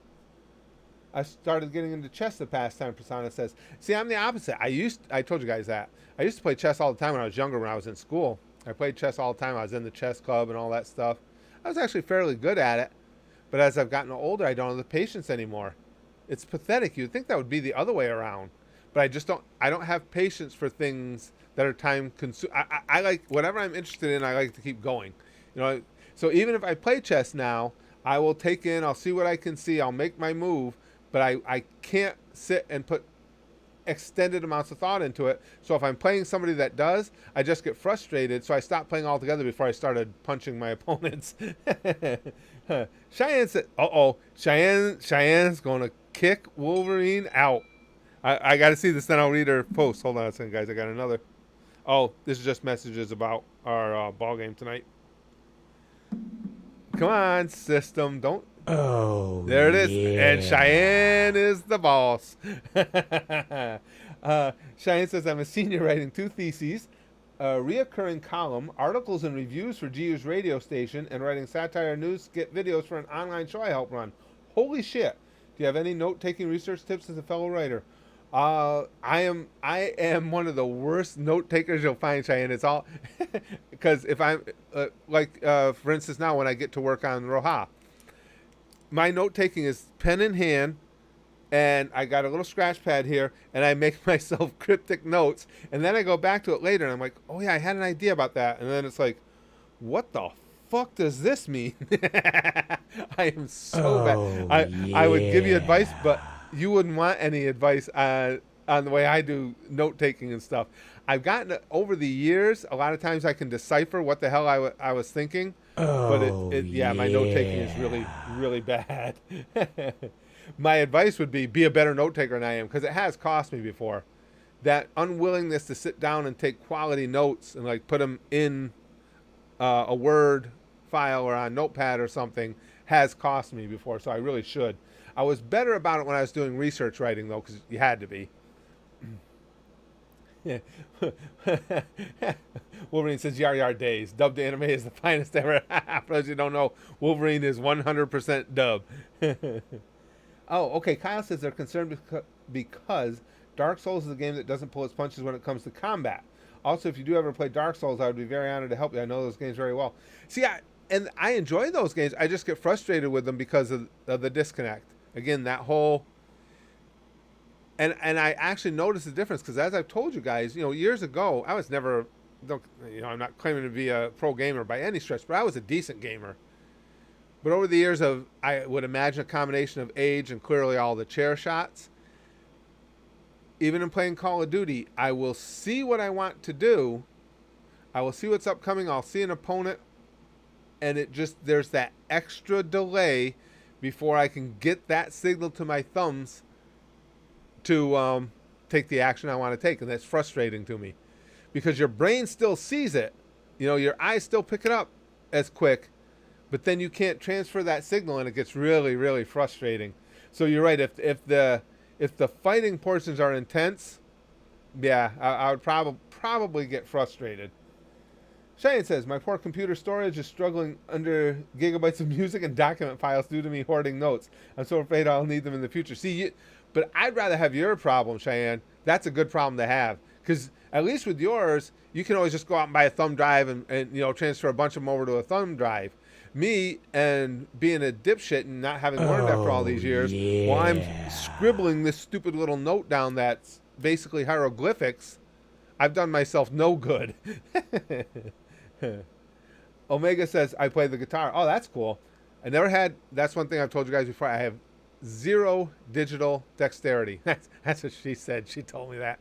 I started getting into chess the past time, Prasanna says. See, I'm the opposite. I told you guys that. I used to play chess all the time when I was younger, when I was in school. I played chess all the time. I was in the chess club and all that stuff. I was actually fairly good at it. But as I've gotten older, I don't have the patience anymore. It's pathetic. You'd think that would be the other way around. But I don't have patience for things that are time consuming. I like, whatever I'm interested in, I like to keep going. You know, so even if I play chess now, I will I'll see what I can see, I'll make my move, but I can't sit and put extended amounts of thought into it. So if I'm playing somebody that does, I just get frustrated, so I stop playing altogether before I started punching my opponents. Cheyenne said, Cheyenne's going to kick Wolverine out. I got to see this, then I'll read her post. Hold on a second, guys. I got another. Oh, this is just messages about our ball game tonight. Come on, system. Don't. Oh, there it is. yeah. And Cheyenne is the boss. Cheyenne says, I'm a senior writing 2 theses, a reoccurring column, articles and reviews for GU's radio station, and writing satire news skit videos for an online show I help run. Holy shit. Do you have any note-taking research tips as a fellow writer? I am one of the worst note takers you'll find, Cheyenne. It's all because if I'm for instance, now when I get to work on Roja, my note taking is pen in hand, and I got a little scratch pad here, and I make myself cryptic notes, and then I go back to it later, and I'm like, oh yeah, I had an idea about that, and then it's like, what the fuck does this mean? I am so bad. I would give you advice, but you wouldn't want any advice on the way I do note taking and stuff. I've gotten over the years, a lot of times I can decipher what the hell I was thinking, but my note taking is really, really bad. My advice would be a better note taker than I am, because it has cost me before. That unwillingness to sit down and take quality notes and like put them in a Word file or on Notepad or something has cost me before, so I really should. I was better about it when I was doing research writing, though, because you had to be. Wolverine says, Yar Yar Days. Dubbed anime is the finest ever. For those who don't know, Wolverine is 100% dub. Oh, okay. Kyle says they're concerned because Dark Souls is a game that doesn't pull its punches when it comes to combat. Also, if you do ever play Dark Souls, I would be very honored to help you. I know those games very well. See, I enjoy those games. I just get frustrated with them because of the disconnect. Again, that whole... And I actually noticed the difference, because as I've told you guys, years ago, I was never... I'm not claiming to be a pro gamer by any stretch, but I was a decent gamer. But over the years of, I would imagine, a combination of age and clearly all the chair shots, even in playing Call of Duty, I will see what I want to do. I will see what's upcoming. I'll see an opponent, and there's that extra delay before I can get that signal to my thumbs to take the action I want to take. And that's frustrating to me because your brain still sees it. Your eyes still pick it up as quick, but then you can't transfer that signal, and it gets really, really frustrating. So you're right. If the fighting portions are intense, yeah, I would probably get frustrated. Cheyenne says, my poor computer storage is struggling under gigabytes of music and document files due to me hoarding notes. I'm so afraid I'll need them in the future. But I'd rather have your problem, Cheyenne. That's a good problem to have. Because at least with yours, you can always just go out and buy a thumb drive and transfer a bunch of them over to a thumb drive. Me, and being a dipshit and not having learned after all these years, while I'm scribbling this stupid little note down that's basically hieroglyphics, I've done myself no good. Omega says, I play the guitar. Oh, that's cool. That's one thing I've told you guys before. I have 0 digital dexterity. That's what she said. She told me that.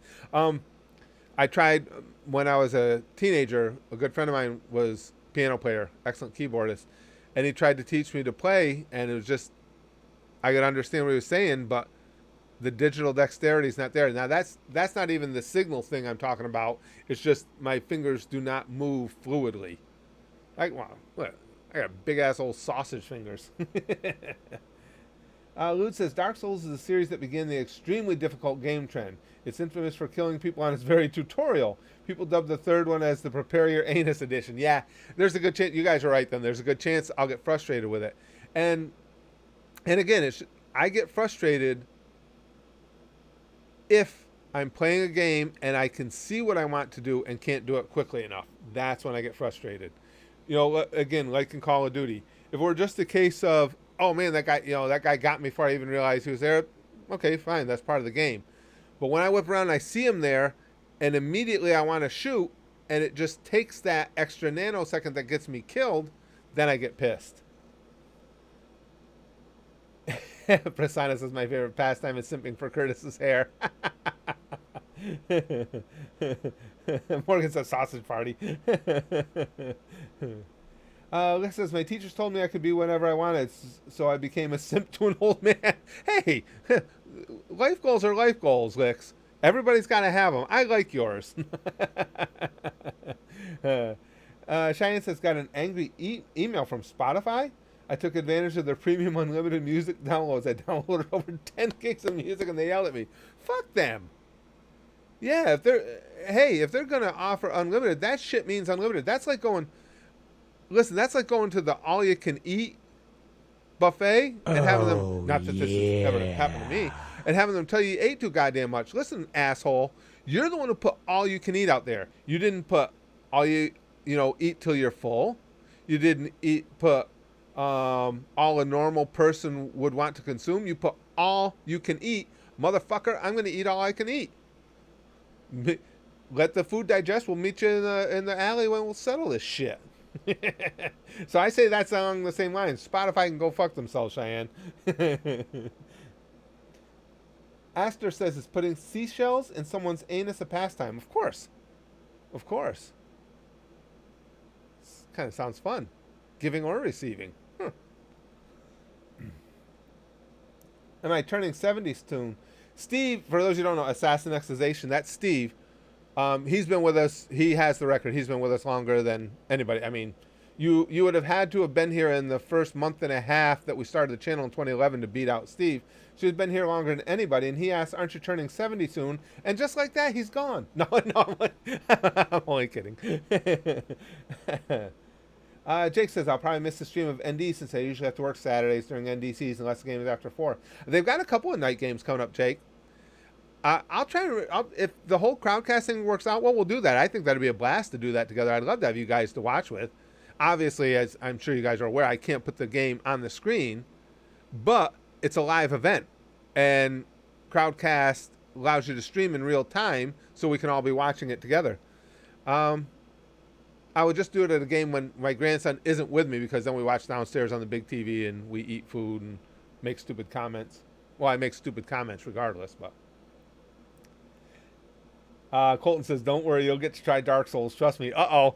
I tried when I was a teenager. A good friend of mine was a piano player, excellent keyboardist, and he tried to teach me to play, and it was just, I could understand what he was saying, but the digital dexterity is not there. Now that's not even the signal thing I'm talking about. It's just my fingers do not move fluidly. Look, I got big ass old sausage fingers. Lude says Dark Souls is a series that began the extremely difficult game trend. It's infamous for killing people on its very tutorial. People dub the third one as the Prepare Your Anus edition. Yeah, there's a good chance. You guys are right then. There's a good chance I'll get frustrated with it. And again, I get frustrated if I'm playing a game and I can see what I want to do and can't do it quickly enough. That's when I get frustrated. Again, like in Call of Duty, if it were just a case of, oh man, that guy got me before I even realized he was there, okay, fine, that's part of the game. But when I whip around and I see him there, and immediately I want to shoot, and it just takes that extra nanosecond that gets me killed, then I get pissed. Prasanna says my favorite pastime is simping for Curtis's hair. Morgan says sausage party. Lex says my teachers told me I could be whatever I wanted, so I became a simp to an old man. Hey, life goals are life goals, Lex. Everybody's got to have them. I like yours. Cheyenne says got an angry email from Spotify. I took advantage of their premium unlimited music downloads. I downloaded over 10 gigs of music and they yelled at me. Fuck them. Yeah, if they're going to offer unlimited, that shit means unlimited. That's like going to the all-you-can-eat buffet and having them, not that this has ever happened to me, and having them tell you ate too goddamn much. Listen, asshole, you're the one who put all-you-can-eat out there. You didn't put eat till you're full. You didn't put all a normal person would want to consume. You put all you can eat. Motherfucker, I'm going to eat all I can eat. Let the food digest. We'll meet you in the alley when we'll settle this shit. So I say that's along the same lines. Spotify can go fuck themselves, Cheyenne. Aster says it's putting seashells in someone's anus a pastime. Of course. Kind of sounds fun. Giving or receiving. Am I turning 70s tune? Steve, for those who don't know, Assassin Exization, that's Steve. He's been with us. He has the record. He's been with us longer than anybody. I mean, you would have had to have been here in the first month and a half that we started the channel in 2011 to beat out Steve. So he's been here longer than anybody. And he asked, aren't you turning 70 soon? And just like that, he's gone. No, I'm only kidding. Jake says, I'll probably miss the stream of ND since I usually have to work Saturdays during ND season unless the game is after 4. They've got a couple of night games coming up, Jake. I'll try to, if the whole crowdcasting works out, well, we'll do that. I think that'd be a blast to do that together. I'd love to have you guys to watch with. Obviously, as I'm sure you guys are aware, I can't put the game on the screen, but it's a live event. And Crowdcast allows you to stream in real time so we can all be watching it together. I would just do it at a game when my grandson isn't with me, because then we watch downstairs on the big TV and we eat food and make stupid comments. Well, I make stupid comments regardless, but. Colton says, "Don't worry, you'll get to try Dark Souls. Trust me." Uh-oh.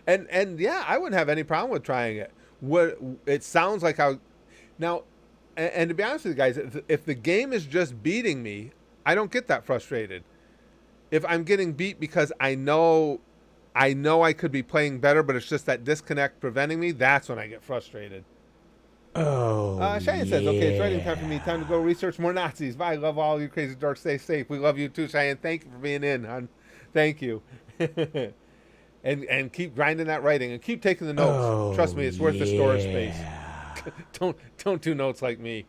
and yeah, I wouldn't have any problem with trying it. What it sounds like how now, and to be honest with you guys, if the game is just beating me, I don't get that frustrated. If I'm getting beat because I know I could be playing better, but it's just that disconnect preventing me, that's when I get frustrated. Oh, Cheyenne says, "Okay, it's writing time for me. Time to go research more Nazis. Bye. I love all you crazy dorks. Stay safe. We love you too, Cheyenne. Thank you for being in, hon. Thank you." and keep grinding that writing and keep taking the notes. Oh, Trust me, it's worth the storage space. yeah. Don't do notes like me.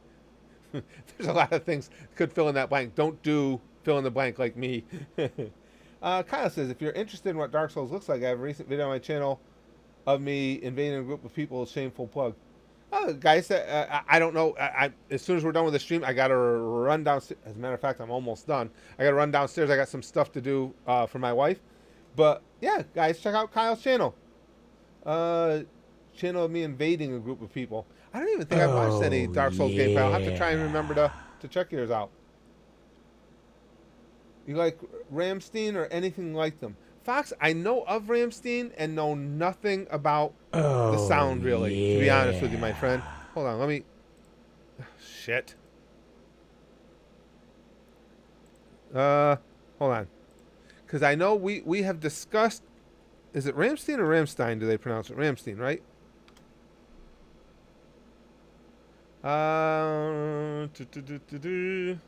There's a lot of things could fill in that blank. Don't do fill in the blank like me. Kyle says, "If you're interested in what Dark Souls looks like, I have a recent video on my channel of me invading a group of people. Shameful plug." Guys, I don't know. As soon as we're done with the stream, I got to run downstairs. As a matter of fact, I'm almost done. I got to run downstairs. I got some stuff to do for my wife. But yeah, guys, check out Kyle's channel. Channel of me invading a group of people. I don't even think I've watched any Dark Souls gameplay. I'll have to try and remember to check yours out. You like Ramstein or anything like them? Fox, I know of Ramstein and know nothing about the sound, really, to be honest with you, my friend. Hold on, let me... Shit. Hold on. Because I know we have discussed... Is it Ramstein or Ramstein, do they pronounce it? Ramstein, right?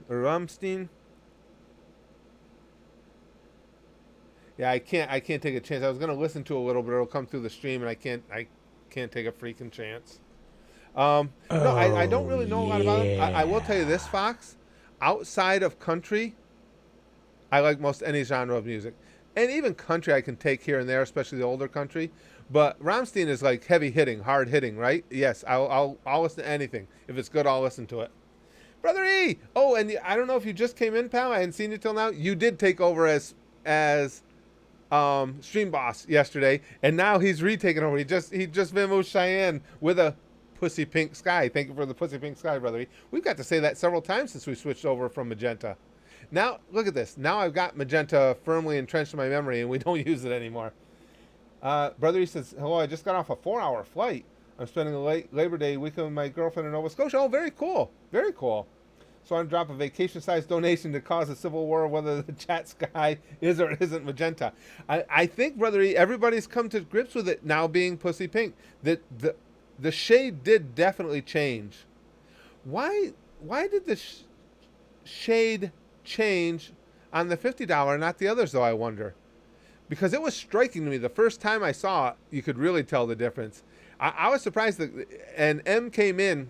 Ramstein. Yeah, I can't take a chance. I was gonna listen to a little, but it'll come through the stream, and I can't take a freaking chance. No, I don't really know a lot about them. I will tell you this, Fox. Outside of country, I like most any genre of music, and even country I can take here and there, especially the older country. But Rammstein is like heavy hitting, hard hitting, right? Yes, I'll listen to anything. If it's good, I'll listen to it. Brother E! Oh, and I don't know if you just came in, pal. I hadn't seen you till now. You did take over as stream boss yesterday, and now he's retaken over. He just Venmoed Cheyenne with a pussy pink sky. Thank you for the pussy pink sky, brother E. We've got to say that several times since we switched over from magenta. Now, look at this. Now I've got magenta firmly entrenched in my memory, and we don't use it anymore. Brother E says, "Hello, I just got off a 4-hour flight. I'm spending a late Labor Day weekend with my girlfriend in Nova Scotia." Oh, very cool. Very cool. So I'm going to drop a vacation-sized donation to cause a civil war whether the chat sky is or isn't magenta. I think, Brother E, everybody's come to grips with it now being pussy pink. That the shade did definitely change. Why did the shade change on the $50, not the others, though, I wonder? Because it was striking to me. The first time I saw it, you could really tell the difference. I was surprised that... And M came in,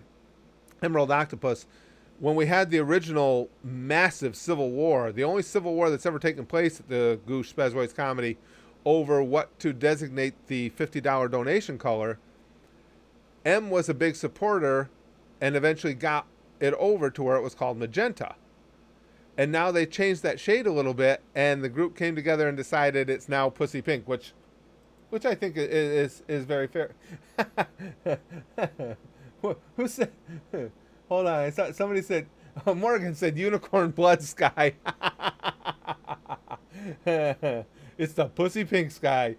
Emerald Octopus, when we had the original massive civil war, the only civil war that's ever taken place at the Goosh Spezwoids Comedy over what to designate the $50 donation color, M was a big supporter and eventually got it over to where it was called magenta. And now they changed that shade a little bit, and the group came together and decided it's now pussy pink, which I think is very fair. Who said... Hold on, I saw somebody said, Morgan said unicorn blood sky. It's the pussy pink sky.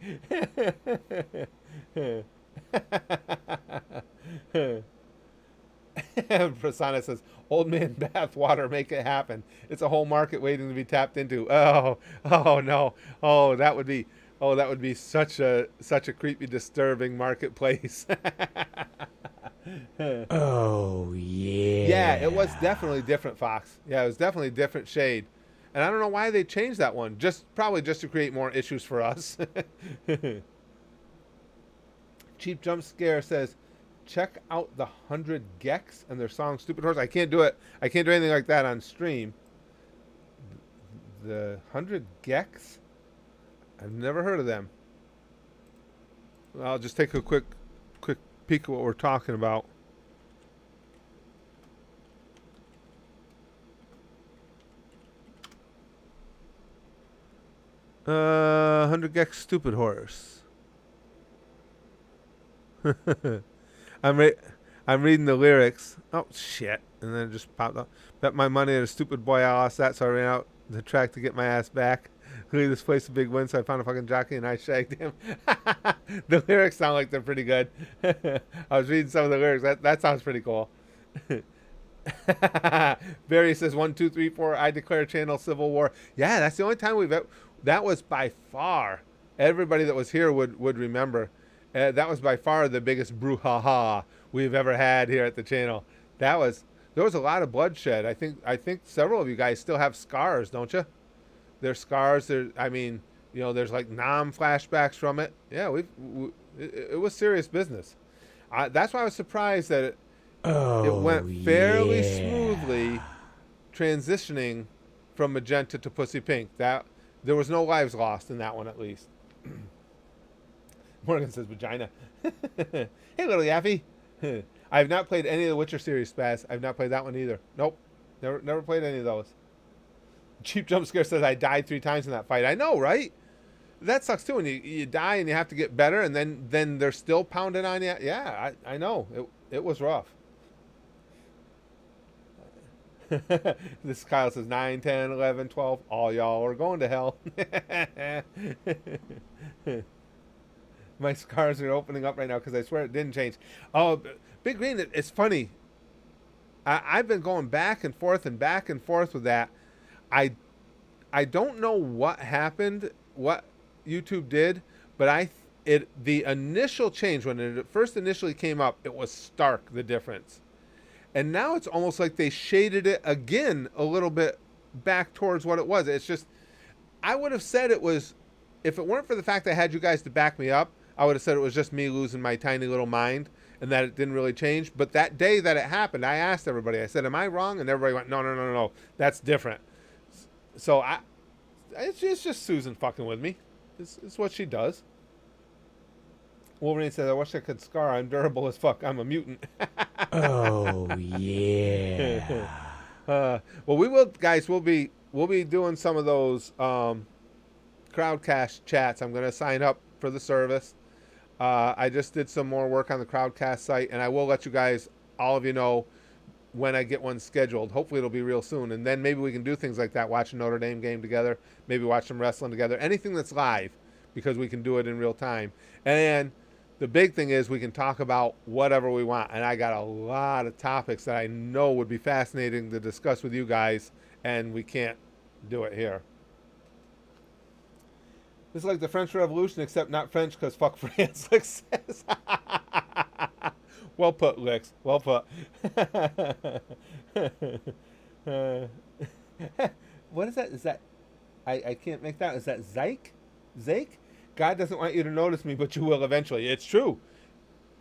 Prasanna says, "Old man bath water, make it happen. It's a whole market waiting to be tapped into." Oh no. That would be such a creepy, disturbing marketplace. Oh, yeah. Yeah, it was definitely different, Fox. Yeah, it was definitely a different shade. And I don't know why they changed that one. Probably just to create more issues for us. Cheap Jump Scare says, "Check out the 100 Gex and their song Stupid Horse." I can't do it. I can't do anything like that on stream. The 100 Gex? I've never heard of them. I'll just take a quick peek at what we're talking about. 100 Gex Stupid Horse. I'm re- I'm reading the lyrics. Oh shit! And then it just popped up. Bet my money on a stupid boy. I lost that, so I ran out the track to get my ass back. Leave this place a big win, so I found a fucking jockey and I shagged him. The lyrics sound like they're pretty good. I was reading some of the lyrics. That sounds pretty cool. Barry says 1, 2, 3, 4. I declare channel civil war. Yeah, that's the only time we've. That was by far. Everybody that was here would remember. That was by far the biggest brouhaha we've ever had here at the channel. There was a lot of bloodshed. I think several of you guys still have scars, don't you? There's scars. There's like flashbacks from it. Yeah, it was serious business. That's why I was surprised that it went fairly smoothly, transitioning from magenta to pussy pink. That there was no lives lost in that one, at least. Morgan says vagina. Hey, little Yaffy. I have not played any of the Witcher series, Spaz. I've not played that one either. Nope. Never played any of those. Cheap Jump Scare says I died 3 times in that fight. I know, right? That sucks too when you die and you have to get better and then they're still pounding on you. Yeah, I know. It was rough. This Kyle says 9, 10, 11, 12. All y'all are going to hell. My scars are opening up right now because I swear it didn't change. Oh, Big Green, it's funny. I've been going back and forth with that. I don't know what happened, what YouTube did, but the initial change when it first initially came up, it was stark, the difference. And now it's almost like they shaded it again a little bit back towards what it was. It's just, I would have said it was, if it weren't for the fact I had you guys to back me up, I would have said it was just me losing my tiny little mind and that it didn't really change. But that day that it happened, I asked everybody, I said, am I wrong? And everybody went, no, that's different. So it's just Susan fucking with me. It's what she does. Wolverine says, I wish I could scar. I'm durable as fuck. I'm a mutant. Oh yeah. Well, we will, guys. We'll be doing some of those Crowdcast chats. I'm going to sign up for the service. I just did some more work on the Crowdcast site, and I will let you guys, all of you, know when I get one scheduled. Hopefully it'll be real soon, and then maybe we can do things like that, watch a Notre Dame game together, maybe watch some wrestling together, anything that's live, because we can do it in real time. And the big thing is we can talk about whatever we want, and I got a lot of topics that I know would be fascinating to discuss with you guys, and we can't do it here. This is like the French Revolution, except not French, because fuck France, Licks says. Well put, Licks. Well put. What is that? Is that... I can't make that. Is that Zyke? Zake? God doesn't want you to notice me, but you will eventually. It's true.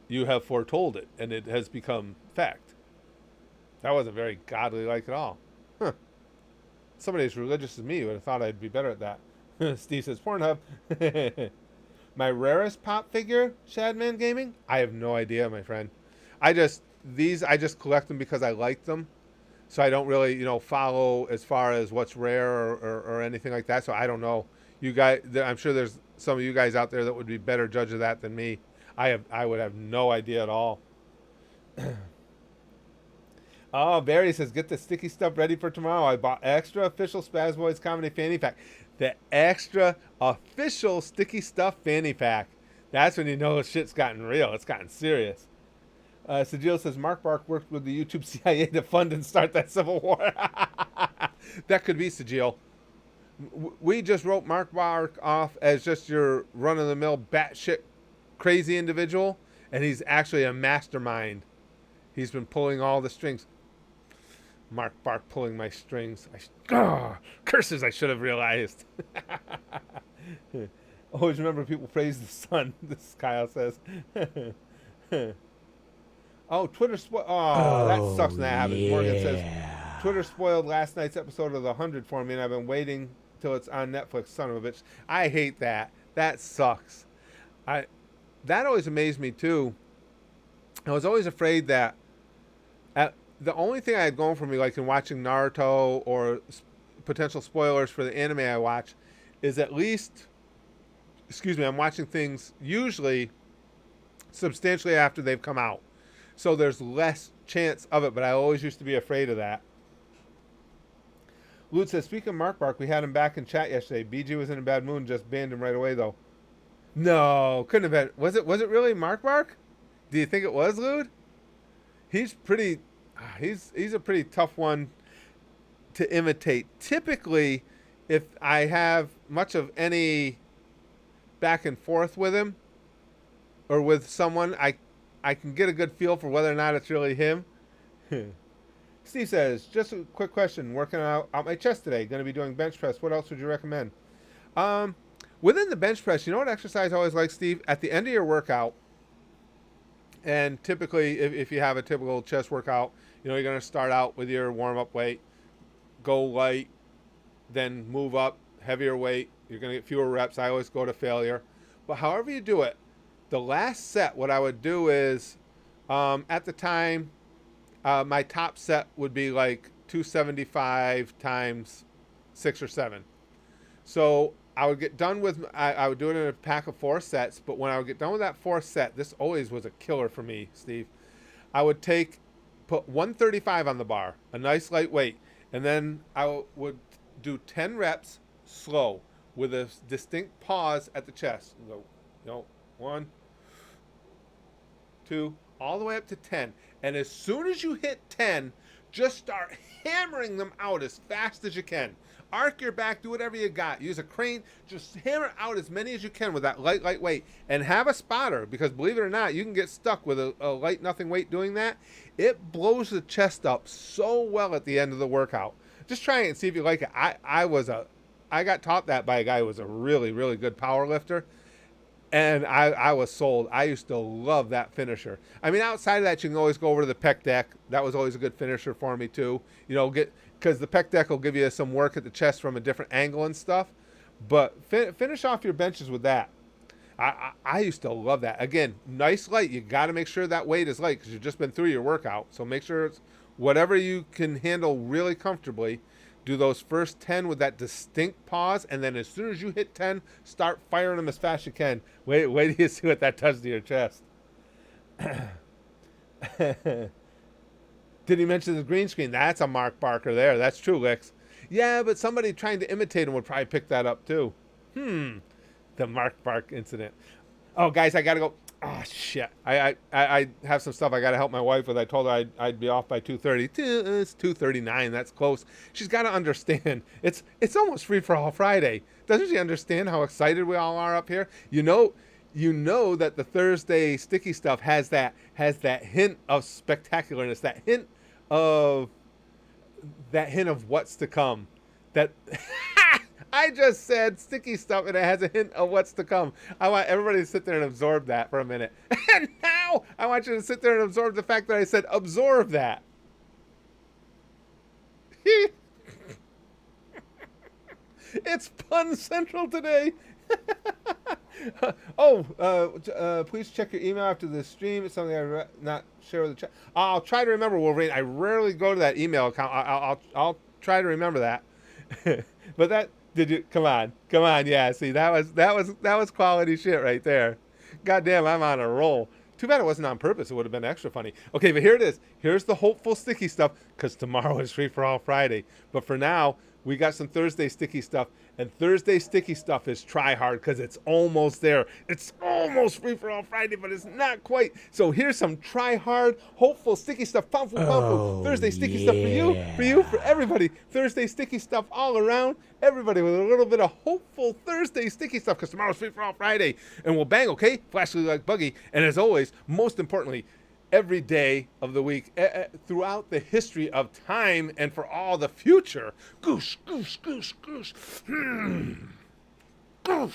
You have foretold it, and it has become fact. That wasn't very godly-like at all. Huh. Somebody as religious as me would have thought I'd be better at that. Steve says, Pornhub. My rarest pop figure, Shadman Gaming? I have no idea, my friend. I just collect them because I like them. So I don't really, follow as far as what's rare or anything like that. So I don't know. You guys, I'm sure there's some of you guys out there that would be better judge of that than me. I would have no idea at all. Oh, Barry says, get the sticky stuff ready for tomorrow. I bought extra official Spaz Boys comedy fanny pack. The extra official sticky stuff fanny pack. That's when you know shit's gotten real. It's gotten serious. Sajil says, Mark Bark worked with the YouTube CIA to fund and start that civil war. That could be Sajil. We just wrote Mark Bark off as just your run-of-the-mill batshit crazy individual, and he's actually a mastermind. He's been pulling all the strings. Mark Bark pulling my strings. Curses, I should have realized. Always remember people praise the sun, this Kyle says. Oh, Twitter spoiled. Oh, that sucks when that happens. Morgan says, Twitter spoiled last night's episode of The 100 for me, and I've been waiting till it's on Netflix. Son of a bitch. I hate that. That sucks. That always amazed me, too. I was always afraid that the only thing I had going for me, like in watching Naruto or potential spoilers for the anime I watch, is at least excuse me, I'm watching things usually substantially after they've come out. So there's less chance of it, but I always used to be afraid of that. Lute says, speaking of Mark Bark, we had him back in chat yesterday. BG was in a bad mood and just banned him right away, though. No, couldn't have been. Was it really Mark Bark? Do you think it was, Lute? He's pretty. He's a pretty tough one to imitate. Typically, if I have much of any back and forth with him or with someone, I can get a good feel for whether or not it's really him. Steve says, just a quick question. Working out my chest today. Going to be doing bench press. What else would you recommend? Within the bench press, you know what exercise I always like, Steve? At the end of your workout, and typically if you have a typical chest workout, you know, you're going to start out with your warm-up weight, go light, then move up, heavier weight. You're going to get fewer reps. I always go to failure. But however you do it, the last set, what I would do is, at the time, my top set would be like 275 times 6 or 7. So I would get done with, I would do it in a pack of 4 sets, but when I would get done with that 4th set, this always was a killer for me, Steve. I would put 135 on the bar, a nice light weight, and then I would do 10 reps slow with a distinct pause at the chest. Go, you know, 1, 2, all the way up to 10. And as soon as you hit 10, just start hammering them out as fast as you can. Arc your back, do whatever you got. Use a crane, just hammer out as many as you can with that light weight. And have a spotter, because believe it or not, you can get stuck with a light nothing weight doing that. It blows the chest up so well at the end of the workout. Just try it and see if you like it. I got taught that by a guy who was a really, really good power lifter. And I was sold. I used to love that finisher. I mean, outside of that, you can always go over to the pec deck. That was always a good finisher for me, too. You know, because the pec deck will give you some work at the chest from a different angle and stuff. But finish off your benches with that. I used to love that. Again, nice light. You got to make sure that weight is light because you've just been through your workout. So make sure it's whatever you can handle really comfortably. Do those first 10 with that distinct pause, and then as soon as you hit 10, start firing them as fast as you can. Wait till you see what that does to your chest. Did he mention the green screen? That's a Mark Barker there. That's true, Licks. Yeah, but somebody trying to imitate him would probably pick that up too. The Mark Bark incident. Oh, guys, I got to go. Oh, shit. I have some stuff I got to help my wife with. I told her I'd be off by 2:30. It's 2:39. That's close. She's got to understand. It's almost free-for-all Friday. Doesn't she understand how excited we all are up here? You know that the Thursday sticky stuff has that hint of spectacularness, that hint of what's to come. That I just said sticky stuff and it has a hint of what's to come. I want everybody to sit there and absorb that for a minute. And now I want you to sit there and absorb the fact that I said absorb that. It's pun central today. Please check your email after the stream. It's something I not share with the chat. I'll try to remember, Wolverine. I rarely go to that email account. I'll try to remember that. But that did you come on. Yeah, see that was quality shit right there. Goddamn, I'm on a roll. Too bad it wasn't on purpose. It would have been extra funny. Okay, but here it is. Here's the hopeful sticky stuff because tomorrow is free for all Friday. But for now, we got some Thursday sticky stuff. And Thursday sticky stuff is try hard because it's almost there. It's almost free for all Friday, but it's not quite. So here's some try hard, hopeful sticky stuff. Thursday sticky stuff for you, for everybody. Thursday sticky stuff all around. Everybody with a little bit of hopeful Thursday sticky stuff because tomorrow's free for all Friday. And we'll bang, okay? Flashly like Buggy. And as always, most importantly, every day of the week, throughout the history of time and for all the future. Goosh, goosh, goosh, goosh. Goosh.